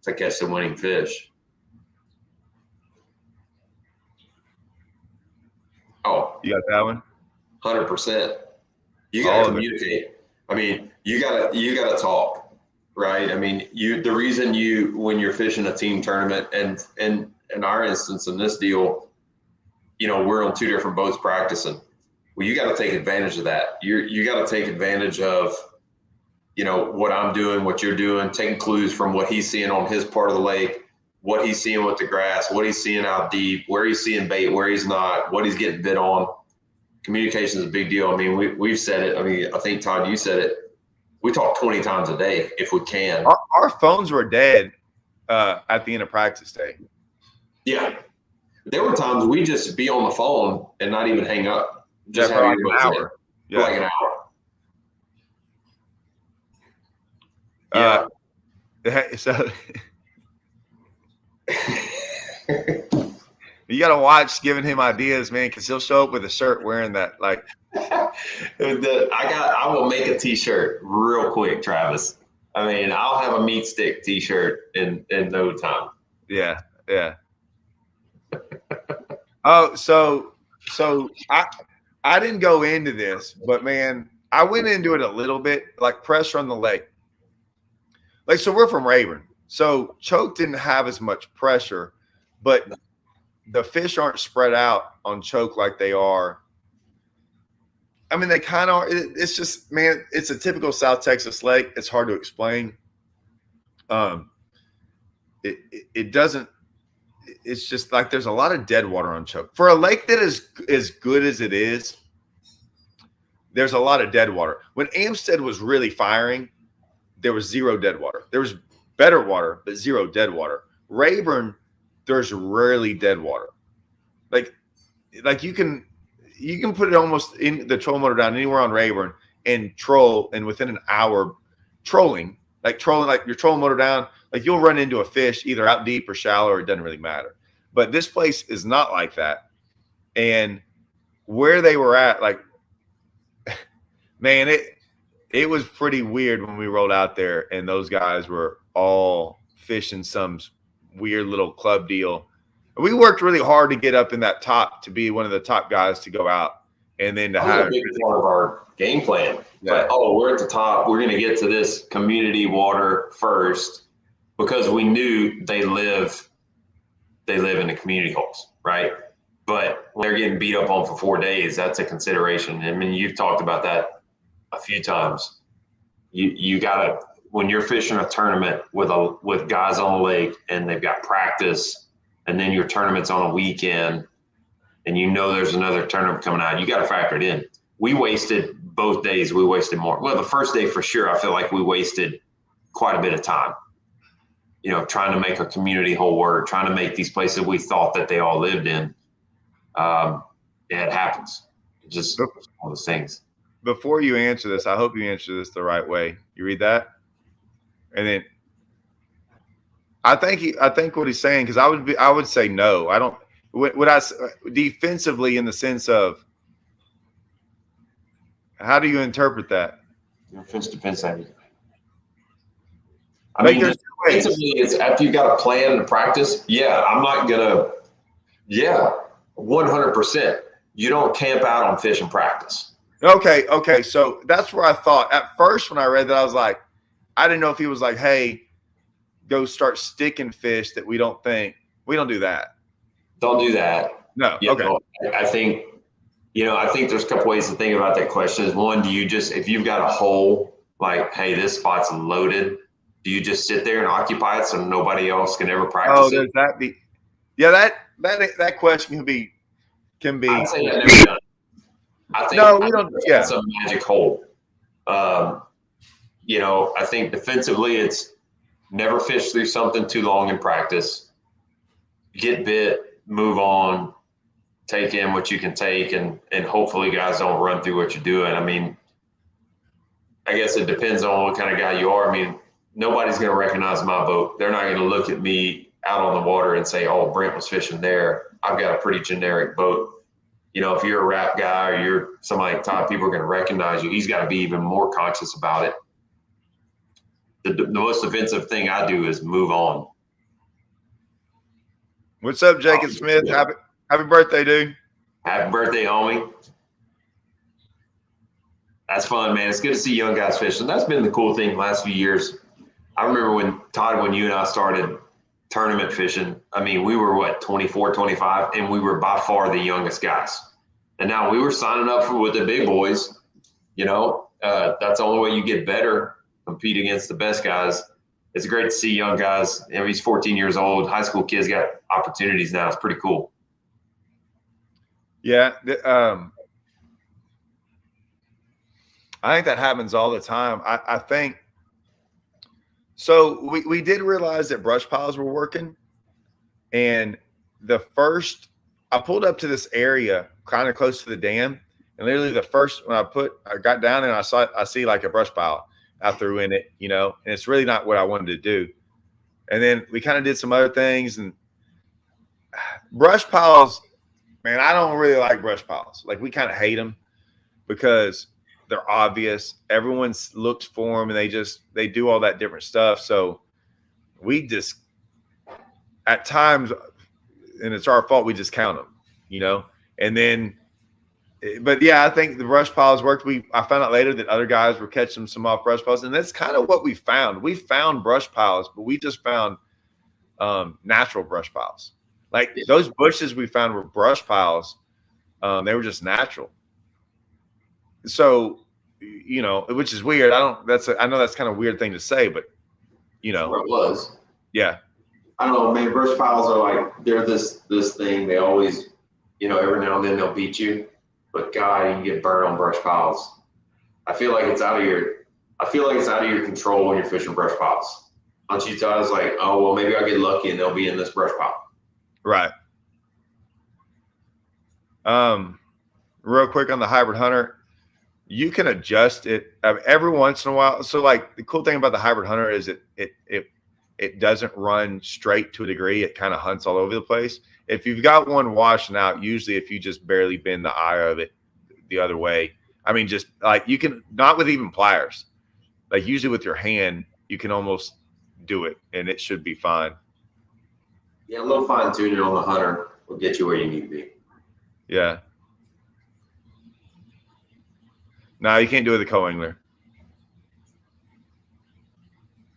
catch the winning fish. Oh, you got that one? 100%. You got to communicate. I mean, you got to talk, right? I mean, the reason when you're fishing a team tournament, and in our instance in this deal, we're on 2 different boats practicing. Well, you got to take advantage of that. You got to take advantage of, what I'm doing, what you're doing, taking clues from what he's seeing on his part of the lake, what he's seeing with the grass, what he's seeing out deep, where he's seeing bait, where he's not, what he's getting bit on. Communication is a big deal. I mean, we've said it. I mean, I think, Todd, you said it. We talk 20 times a day if we can. Our phones were dead at the end of practice day. Yeah. There were times we just be on the phone and not even hang up. Just for like an hour. For like an hour. So you got to watch giving him ideas, man, because he'll show up with a shirt wearing that. Like, I will make a T-shirt real quick, Travis. I mean, I'll have a meat stick T-shirt in no time. Yeah. Oh, so I didn't go into this, but man, I went into it a little bit, like pressure on the lake. Like, so we're from Rayburn, so choke didn't have as much pressure, but the fish aren't spread out on choke like they are. I mean, they kind of are. It's just, man, it's a typical South Texas lake. It's hard to explain. It doesn't. It's just like there's a lot of dead water on choke for a lake that is as good as it is. There's a lot of dead water. When Amstead was really firing, there was 0 dead water. There was better water, but 0 dead water. Rayburn, there's rarely dead water. Like you can put it almost in the troll motor down anywhere on Rayburn and troll, and within an hour trolling your troll motor down, like you'll run into a fish either out deep or shallow, or it doesn't really matter. But this place is not like that. And where they were at, like, man, it was pretty weird when we rolled out there and those guys were all fishing some weird little club deal. We worked really hard to get up in that top to be one of the top guys to go out, and then to have a big part of our game plan. Yeah. But we're at the top. We're going to get to this community water first because we knew they live in the community holes, right? But when they're getting beat up on for 4 days, that's a consideration. I mean, you've talked about that a few times. You gotta, when you're fishing a tournament with guys on the lake and they've got practice, and then your tournament's on a weekend, and there's another tournament coming out, you got to factor it in. We wasted both days. We wasted more. Well, the first day for sure, I feel like we wasted quite a bit of time. Trying to make a community hole work, trying to make these places we thought that they all lived in. It happens. It's just one of those things. Before you answer this, I hope you answer this the right way. You read that, and then I think what he's saying, because I would say no. I don't. Would I defensively in the sense of how do you interpret that? Defense. I mean, defensively, it's after you got a plan and practice. Yeah, I'm not gonna. Yeah, 100%. You don't camp out on fish and practice. Okay. So that's where I thought at first when I read that, I was like, I didn't know if he was like, hey, go start sticking fish that we don't do that. Don't do that. No. Okay. I think there's a couple ways to think about that question. Is one, do you just, if you've got a hole, like, hey, this spot's loaded, do you just sit there and occupy it so nobody else can ever practice it? There's that. Yeah, that question can be. I'd say that never done. We don't. It's a magic hole. I think defensively, it's never fish through something too long in practice. Get bit, move on, take in what you can take, and hopefully guys don't run through what you're doing. I mean, I guess it depends on what kind of guy you are. I mean, nobody's going to recognize my boat. They're not going to look at me out on the water and say, oh, Brent was fishing there. I've got a pretty generic boat. If you're a rap guy or you're somebody like Todd, people are going to recognize you. He's got to be even more conscious about it. The most offensive thing I do is move on. What's up, Jacob Smith? Happy birthday, dude. Happy birthday, homie. That's fun, man. It's good to see young guys fishing. That's been the cool thing the last few years. I remember when, Todd, when you and I started tournament fishing, I mean, we were what, 24, 25, and we were by far the youngest guys. And now we were signing up with the big boys. You know, that's the only way you get better, compete against the best guys. It's great to see young guys. You know, he's 14 years old. High school kids got opportunities now. It's pretty cool. Yeah. I think that happens all the time. I think so. We did realize that brush piles were working, and I pulled up to this area kind of close to the dam, and literally the first when I got down there, and I see like a brush pile. I threw in it, you know, and it's really not what I wanted to do. And then we kind of did some other things, and brush piles, man, I don't really like brush piles. Like, we kind of hate them because they're obvious. Everyone looks for them, and they do all that different stuff. So we just, at times, and it's our fault, we just count them, you know. And then, but yeah, I think the brush piles worked. I found out later that other guys were catching some off brush piles, and that's kind of what we found. We found brush piles, but we just found natural brush piles. Like, those bushes we found were brush piles. They were just natural. So, you know, which is weird. I know that's kind of a weird thing to say, but you know, It was. Yeah. I don't know, man. Brush piles are like, they're this thing. They always, you know, every now and then they'll beat you, but God, you can get burned on brush piles. I feel like it's out of your control when you're fishing brush piles. Once you tell us, like, oh well, maybe I'll get lucky and they'll be in this brush pile. Right. Real quick on the hybrid hunter, you can adjust it every once in a while. So, like, the cool thing about the hybrid hunter is it doesn't run straight to a degree. It kind of hunts all over the place. If you've got one washing out, usually if you just barely bend the eye of it the other way, I mean, just like, you can, not with even pliers, like usually with your hand, you can almost do it and it should be fine. Yeah, a little fine tuning on the hunter will get you where you need to be. Yeah. No, you can't do it with a co-angler.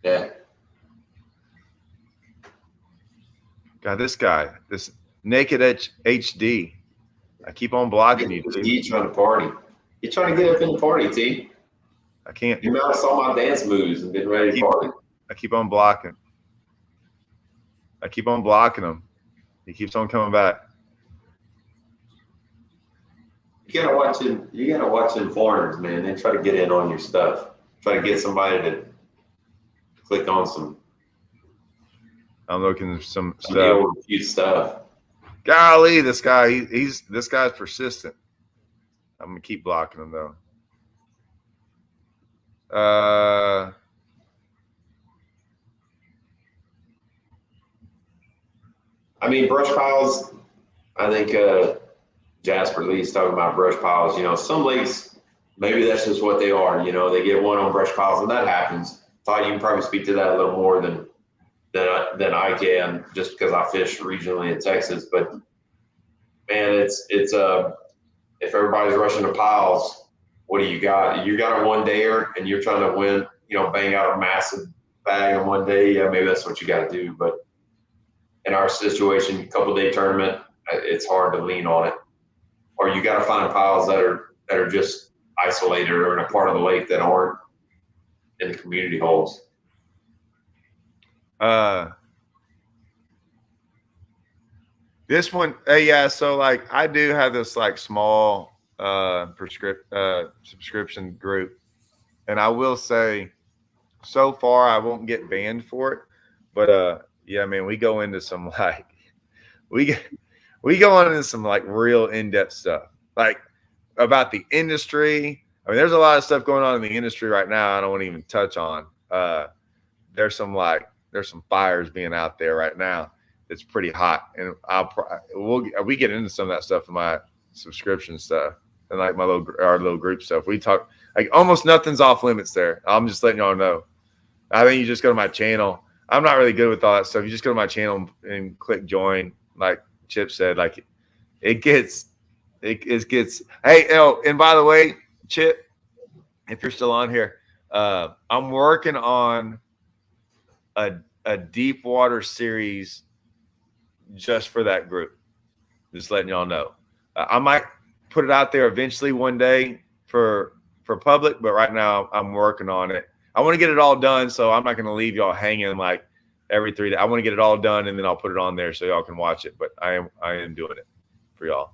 Yeah. God, this Naked HD. I keep on blocking you. He's trying to party. He's trying to get up in the party, T. I can't. You might have saw my dance moves and been ready to party. I keep on blocking. I keep on blocking him. He keeps on coming back. You gotta watch them foreigners, man. They try to get in on your stuff. Try to get somebody to click on some. I'm looking at some stuff. Cute stuff. Golly, this guy's persistent. I'm gonna keep blocking him though. I mean, brush piles. I think Jasper Lee's talking about brush piles. You know, some lakes, maybe that's just what they are. You know, they get one on brush piles, and that happens. Thought you can probably speak to that a little more than I can, just because I fish regionally in Texas. But man, it's if everybody's rushing to piles, what do you got? You got a one dayer, and you're trying to win. You know, bang out a massive bag in one day. Yeah, maybe that's what you got to do. But in our situation, couple day tournament, it's hard to lean on it. Or you got to find piles that are just isolated or in a part of the lake that aren't in the community holes. This one, yeah. So, like, I do have this like small subscription group, and I will say, so far I won't get banned for it, but yeah, man, we go into some like we go into some like real in-depth stuff, like about the industry. I mean, there's a lot of stuff going on in the industry right now I don't want to even touch on. There's some fires being out there right now. It's pretty hot, and we get into some of that stuff in my subscription stuff and like our little group stuff. We talk like almost nothing's off limits there. I'm just letting y'all know. I think you just go to my channel. I'm not really good with all that stuff. You just go to my channel and click join. Like Chip said, like it gets. Hey, and by the way, Chip, if you're still on here, I'm working on a deep water series just for that group. Just letting y'all know. I might put it out there eventually one day for public, but right now I'm working on it. I want to get it all done, so I'm not going to leave y'all hanging like every 3 days. I want to get it all done, and then I'll put it on there so y'all can watch it. But I am doing it for y'all.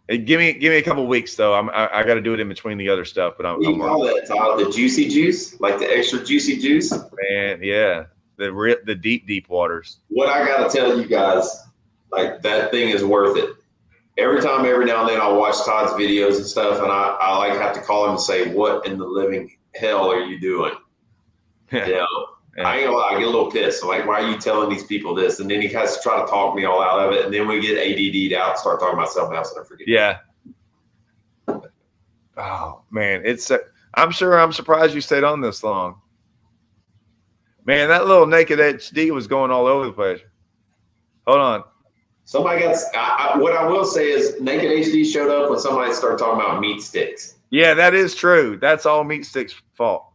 Hey, give me a couple weeks though. I got to do it in between the other stuff. But I'm call that, Todd? The juicy juice, like the extra juicy juice. Man, yeah, the deep waters. What I got to tell you guys, like that thing is worth it. Every now and then I'll watch Todd's videos and stuff, and I like have to call him and say, "What in the living hell are you doing?" Yeah. I ain't gonna lie, I get a little pissed. Like, why are you telling these people this? And then he has to try to talk me all out of it, and then we get ADD'd out and start talking about something else, and I forget. Yeah. Oh man, I'm surprised you stayed on this long. Man, that little naked HD was going all over the place. Hold on. Somebody got. What I will say is, Naked HD showed up when somebody started talking about meat sticks. Yeah, that is true. That's all Meat Sticks' fault.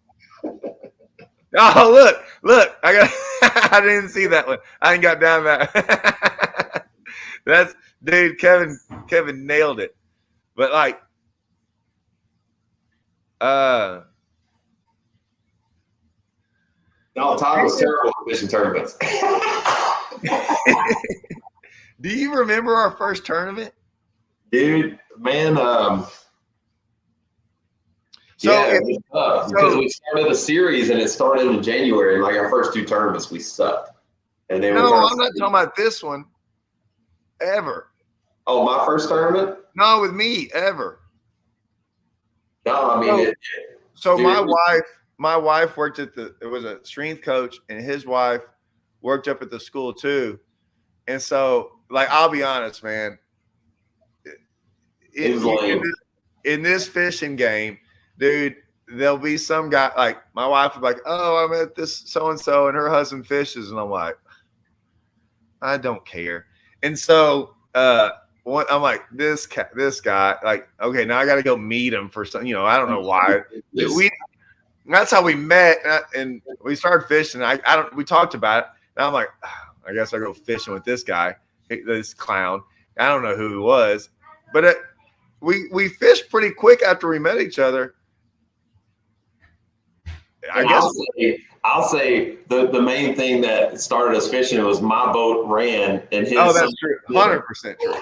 Oh, look! I didn't see that one. I ain't got down that. That's dude. Kevin nailed it. But like, no, Todd was terrible at fishing tournaments. Do you remember our first tournament? Dude, man. Because we started a series and it started in January. And like our first 2 tournaments, we sucked. And then I'm not talking about this one. Ever. Oh, my first tournament? No, with me ever. No, I mean. So my wife worked at it was a strength coach, and his wife worked up at the school too. And so, like, I'll be honest, man. In this fishing game, dude, there'll be some guy, like my wife will be like, "Oh, I met this so-and-so and her husband fishes." And I'm like, I don't care. And so I'm like, this guy, like, okay, now I got to go meet him for something. I don't know why. That's how we met, and we started fishing. We talked about it. And I'm like, I guess I'll go fishing with this guy, this clown. I don't know who he was, but we fished pretty quick after we met each other. I'll say the main thing that started us fishing was my boat ran and his. Oh, that's true. 100% true.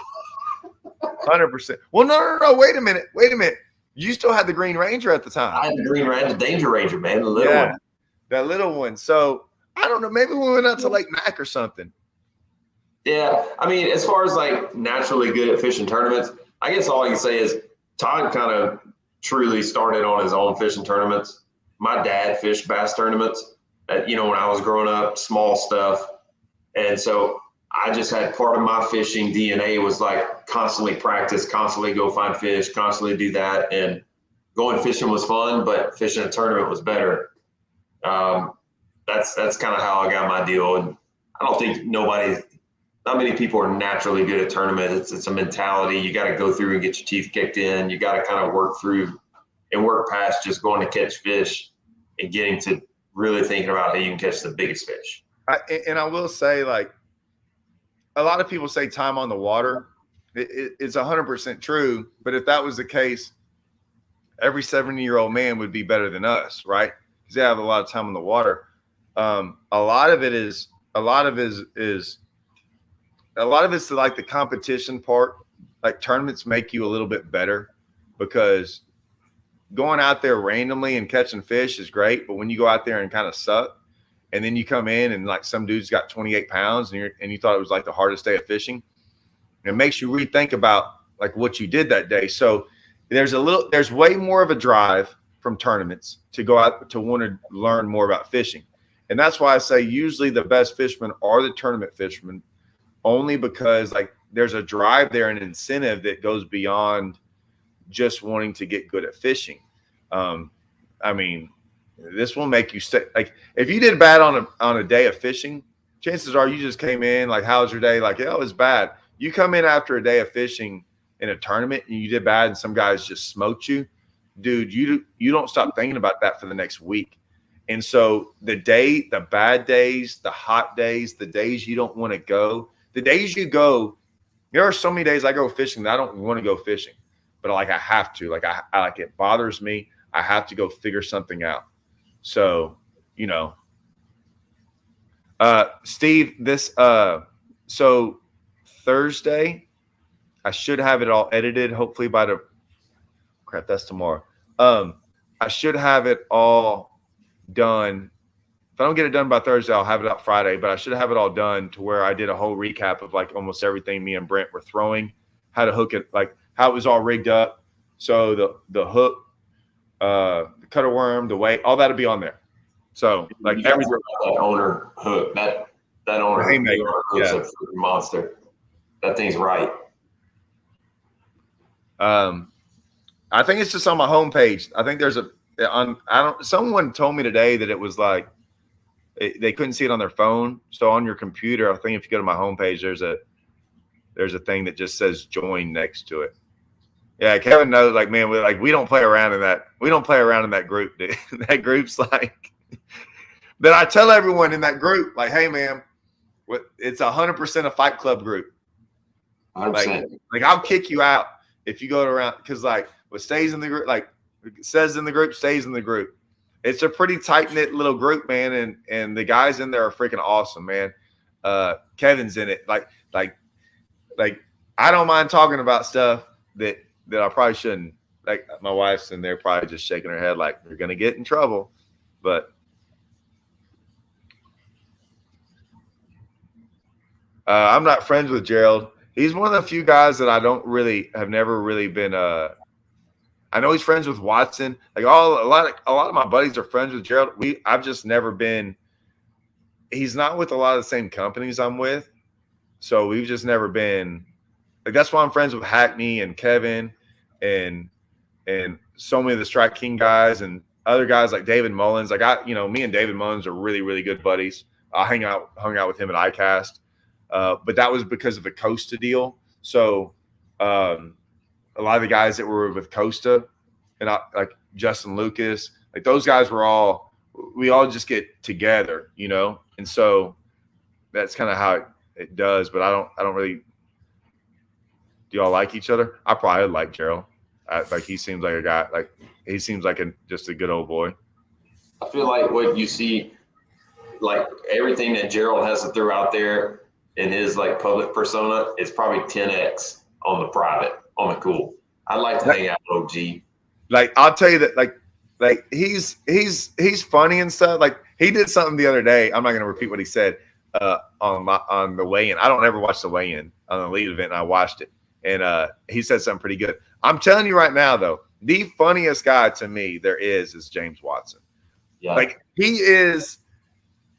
100%. Well, no. Wait a minute. You still had the Green Ranger at the time. I had the Green Ranger, Danger Ranger, man, the little one. That little one. So I don't know. Maybe we went out to Lake Mac or something. Yeah, I mean, as far as like naturally good at fishing tournaments, I guess all I can say is Todd kind of truly started on his own fishing tournaments. My dad fished bass tournaments, when I was growing up, small stuff. And so I just had part of my fishing DNA was like constantly practice, constantly go find fish, constantly do that. And going fishing was fun, but fishing a tournament was better. That's kind of how I got my deal. And I don't think not many people are naturally good at tournaments. It's a mentality. You got to go through and get your teeth kicked in. You got to kind of work through and work past just going to catch fish and getting to really thinking about how you can catch the biggest fish. And I will say, like, a lot of people say time on the water. It's 100% true. But if that was the case, every 70-year-old man would be better than us, right? Because they have a lot of time on the water. A lot of it's like the competition part. Like, tournaments make you a little bit better because going out there randomly and catching fish is great, but when you go out there and kind of suck, and then you come in and like some dude's got 28 pounds and you thought it was like the hardest day of fishing, it makes you rethink about like what you did that day. So there's way more of a drive from tournaments to go out to want to learn more about fishing. And that's why I say usually the best fishermen are the tournament fishermen, only because like there's a drive there, an incentive that goes beyond just wanting to get good at fishing. I mean, this will make you stay. Like, if you did bad on a day of fishing, chances are you just came in like, "How's your day?" Like, "Yeah, it was bad." You come in after a day of fishing in a tournament and you did bad, and some guys just smoked you. dude, you don't stop thinking about that for the next week. And so the bad days, the hot days, the days you don't want to go, the days you go, there are so many days I go fishing that I don't want to go fishing, but like I have to, like I like it bothers me. I have to go figure something out. So, you know, Steve, so Thursday, I should have it all edited. Hopefully by that's tomorrow. I should have it all done. If I don't get it done by Thursday, I'll have it out Friday, but I should have it all done to where I did a whole recap of like almost everything me and Brent were throwing, how to hook it, like how it was all rigged up. So the hook, the cutter worm, the weight, all that'll be on there. So like every that owner hook, that owner hook is a monster. That thing's right. I think it's just on my homepage. I think there's someone told me today that it was like they couldn't see it on their phone. So on your computer, I think if you go to my homepage, there's a thing that just says join next to it. Yeah, Kevin knows, like, man, we don't play around in that. We don't play around in that group, dude. That group's like that. I tell everyone in that group, like, hey man, it's 100% a Fight Club group. 100%. Like I'll kick you out if you go around, because like what stays in the group, like it says in the group, stays in the group. It's a pretty tight-knit little group, man, and the guys in there are freaking awesome, man. Kevin's in it. Like I don't mind talking about stuff that I probably shouldn't. Like my wife's in there probably just shaking her head like you're gonna get in trouble. But I'm not friends with Gerald. He's one of the few guys that I have never really been. I know he's friends with Watson. Like a lot of my buddies are friends with Gerald. I've just never been. He's not with a lot of the same companies I'm with, so we've just never been. Like that's why I'm friends with Hackney and Kevin, and so many of the Strike King guys and other guys like David Mullins. Like me and David Mullins are really, really good buddies. I hung out with him at ICAST. But that was because of the Costa deal. So a lot of the guys that were with Costa and like Justin Lucas, like those guys we all just get together, you know? And so that's kind of how it does. But I don't really, do y'all like each other? I probably like Gerald. Like he seems like a guy, like he seems like just a good old boy. I feel like what you see, like everything that Gerald has to throw out there in his like public persona, is probably 10x on the private, on the cool. I'd like to hang out with OG. Like I'll tell you that, like he's funny and stuff. Like he did something the other day. I'm not going to repeat what he said on the weigh-in. I don't ever watch the weigh-in on the lead event, and I watched it, and he said something pretty good. I'm telling you right now, though, the funniest guy to me there is James Watson. Yeah, like he is.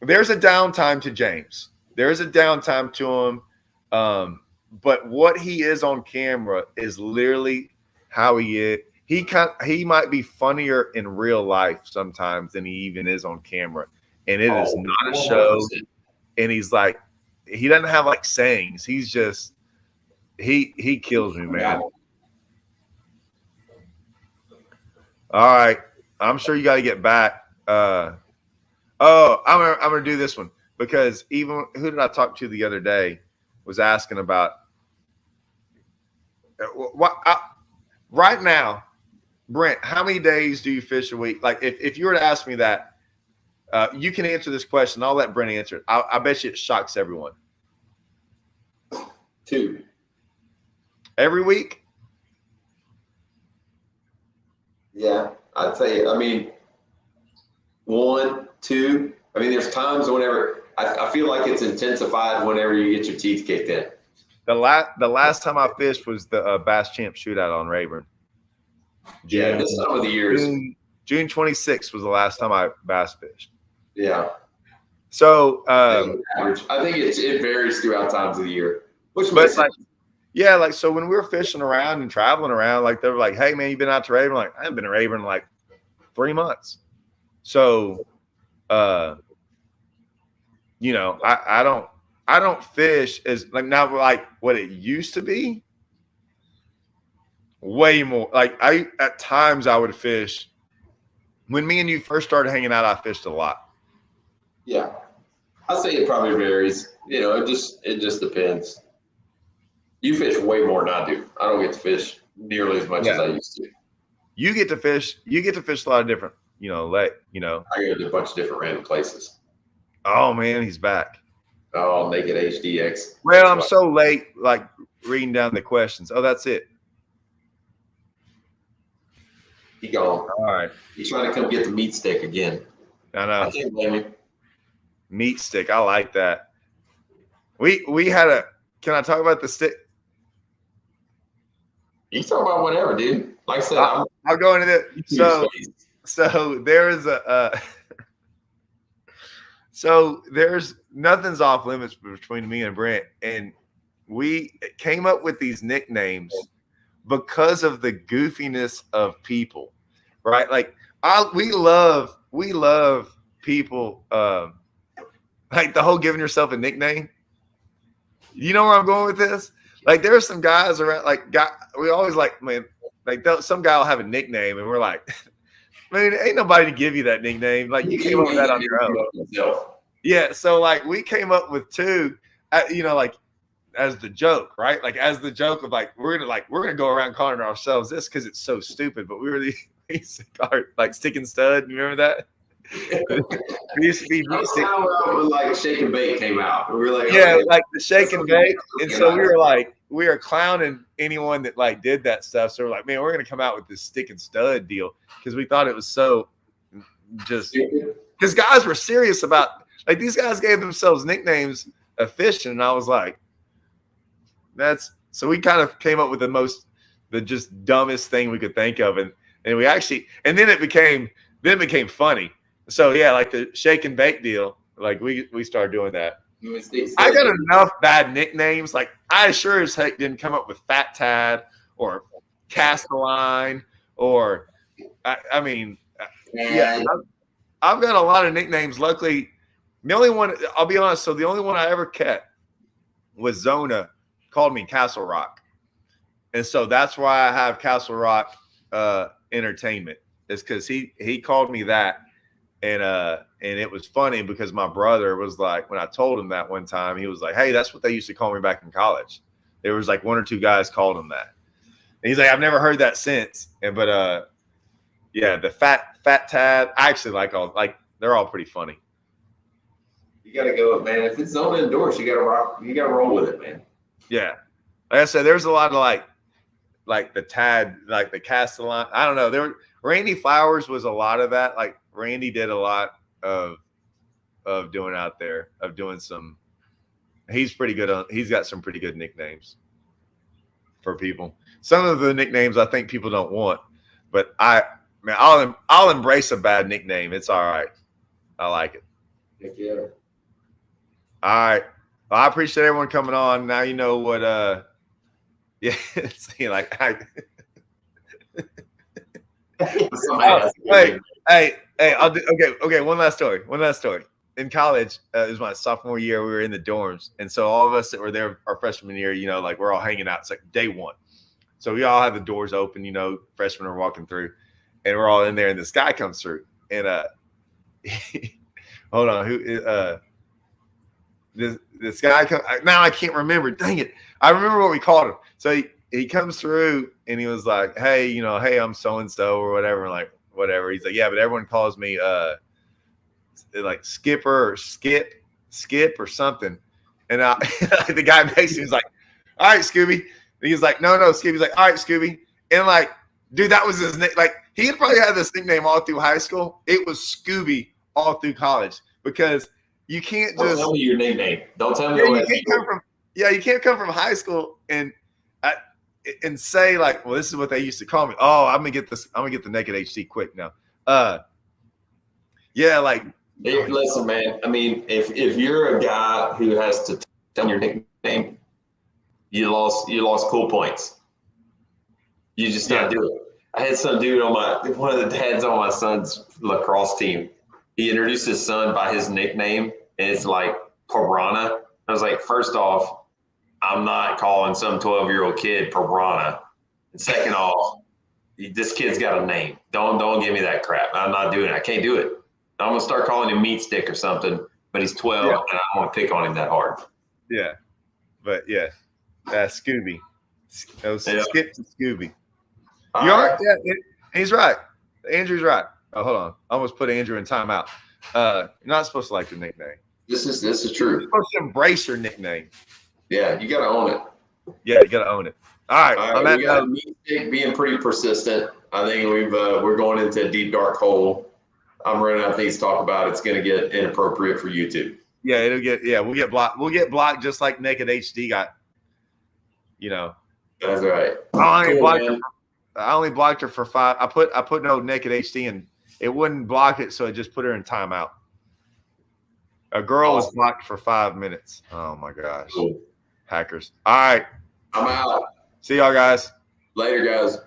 There's a downtime to James. There's a downtime to him, but what he is on camera is literally how he is. He might be funnier in real life sometimes than he even is on camera, and it is not a show. And he's like, he doesn't have like sayings. He's just he kills me, man. All right, I'm sure you got to get back. I'm gonna do this one. Because even who did I talk to the other day was asking about right now, Brent, how many days do you fish a week? Like if you were to ask me that, you can answer this question. I'll let Brent answer it. I bet you it shocks everyone. 2 every week. Yeah, I'd say. I mean, 1, 2. I mean, there's times whenever I feel like it's intensified whenever you get your teeth kicked in. The last time I fished was the Bass Champ shootout on Rayburn. Yeah, this time of the year. June 26th was the last time I bass fished. Yeah. So average. I think it varies throughout times of the year. Which makes like, yeah, like so when we were fishing around and traveling around, like they were like, "Hey man, you been out to Rayburn?" Like I haven't been to Rayburn in like 3 months. So, you know, I don't fish as like now like what it used to be. way more. Like at times I would fish. When me and you first started hanging out, I fished a lot. Yeah, I'd say it probably varies. You know, it just depends. You fish way more than I do. I don't get to fish nearly as much as I used to. You get to fish. You get to fish a lot of different. I go to a bunch of different random places. Oh man, he's back. Oh, Naked HDX. Well, I'm so late, like reading down the questions. Oh, that's it. He gone. All right. He's trying to come get the meat stick again. I know. I can't blame him. Meat stick. I like that. We had a. Can I talk about the stick? You can talk about whatever, dude. Like I said, I'll go into it. So there's a. So there's nothing's off limits between me and Brent, and we came up with these nicknames because of the goofiness of people, right? Like we love people, like the whole giving yourself a nickname. You know where I'm going with this? Like there's some guys around, we always like, man, like some guy will have a nickname, and we're like. I mean, ain't nobody to give you that nickname. Like you came up with that on your own. Yeah, so like we came up with two, like as the joke, right? Like as the joke of like we're gonna go around calling ourselves this because it's so stupid. But we were like stick and stud. You remember that? We used to be like Shake and Bake came out. We were like, yeah, like the Shake and Bake, and so we were clowning anyone that like did that stuff. So we're like, man, we're gonna come out with this stick and stud deal because we thought it was so just because guys were serious about like these guys gave themselves nicknames of fishing, and I was like, so we kind of came up with the just dumbest thing we could think of, and we actually, and then it became funny. So yeah, like the Shake and Bake deal, like we started doing that. I got enough bad nicknames. Like I sure as heck didn't come up with Fat Tad or Castelline or I mean, yeah, I've got a lot of nicknames. Luckily, the only one I'll be honest. So the only one I ever kept was Zona called me Castle Rock, and so that's why I have Castle Rock Entertainment. Is because he called me that. And it was funny because my brother was like, when I told him that one time, he was like, hey, that's what they used to call me back in college. There was like one or two guys called him that. And he's like, I've never heard that since. But yeah, the Fat Tad, I actually they're all pretty funny. You gotta go, man. If it's Zona Endorse, you gotta roll with it, man. Yeah. Like I said, there's a lot of like the Tad, like the Castellan. I don't know. Randy Flowers was a lot of that. Like Randy did a lot of doing out there, of doing some. He's pretty good he's got some pretty good nicknames for people. Some of the nicknames I think people don't want, but I'll embrace a bad nickname. It's all right. I like it. Heck yeah. All right. Well, I appreciate everyone coming on. Now you know what yeah, see, like Hey, I'll do okay. One last story. In college, it was my sophomore year. We were in the dorms, and so all of us that were there our freshman year, like we're all hanging out. It's like day one, so we all have the doors open. Freshmen are walking through, and we're all in there. And this guy comes through, and hold on, this guy comes. Now I can't remember. Dang it! I remember what we called him. So he comes through, and he was like, "Hey, hey, I'm so and so or whatever." Like. Whatever. He's like, yeah, but everyone calls me like Skipper or Skip or something. And the guy next to me was like, all right, Scooby. And he's like, no, Scooby's like, all right, Scooby. And like, dude, that was his name. Like, he had probably had this nickname all through high school. It was Scooby all through college because you can't just tell me your nickname. Don't tell me you can't come from high school and say like, well, this is what they used to call me. Oh, I'm gonna get the Naked HD quick now. Yeah, like listen, man. I mean, if you're a guy who has to tell your nickname, you lost cool points. You just not do it. I had some dude one of the dads on my son's lacrosse team. He introduced his son by his nickname, and it's like Piranha. I was like, first off, I'm not calling some 12-year-old kid Piranha. And second off, this kid's got a name. Don't give me that crap. I'm not doing it. I can't do it. I'm gonna start calling him Meat Stick or something. But he's 12, and I don't want to pick on him that hard. Yeah, but yeah, Scooby. Skip to Scooby. You are? Right. Yeah, he's right. Andrew's right. Oh, hold on. I almost put Andrew in timeout. You're not supposed to like your nickname. This is true. You're supposed to embrace your nickname. Yeah, you got to own it. Yeah, you got to own it. All right. We got Meat Stick being pretty persistent. I think we're going into a deep dark hole. I'm running out of things to talk about. It's going to get inappropriate for YouTube. Yeah, we'll get blocked. We'll get blocked just like Naked HD got. That's right. I only blocked her for 5. I put no Naked HD and it wouldn't block it, so I just put her in timeout. A girl was blocked for 5 minutes. Oh my gosh. Cool. Hackers. All right. I'm out. See y'all guys. Later, guys.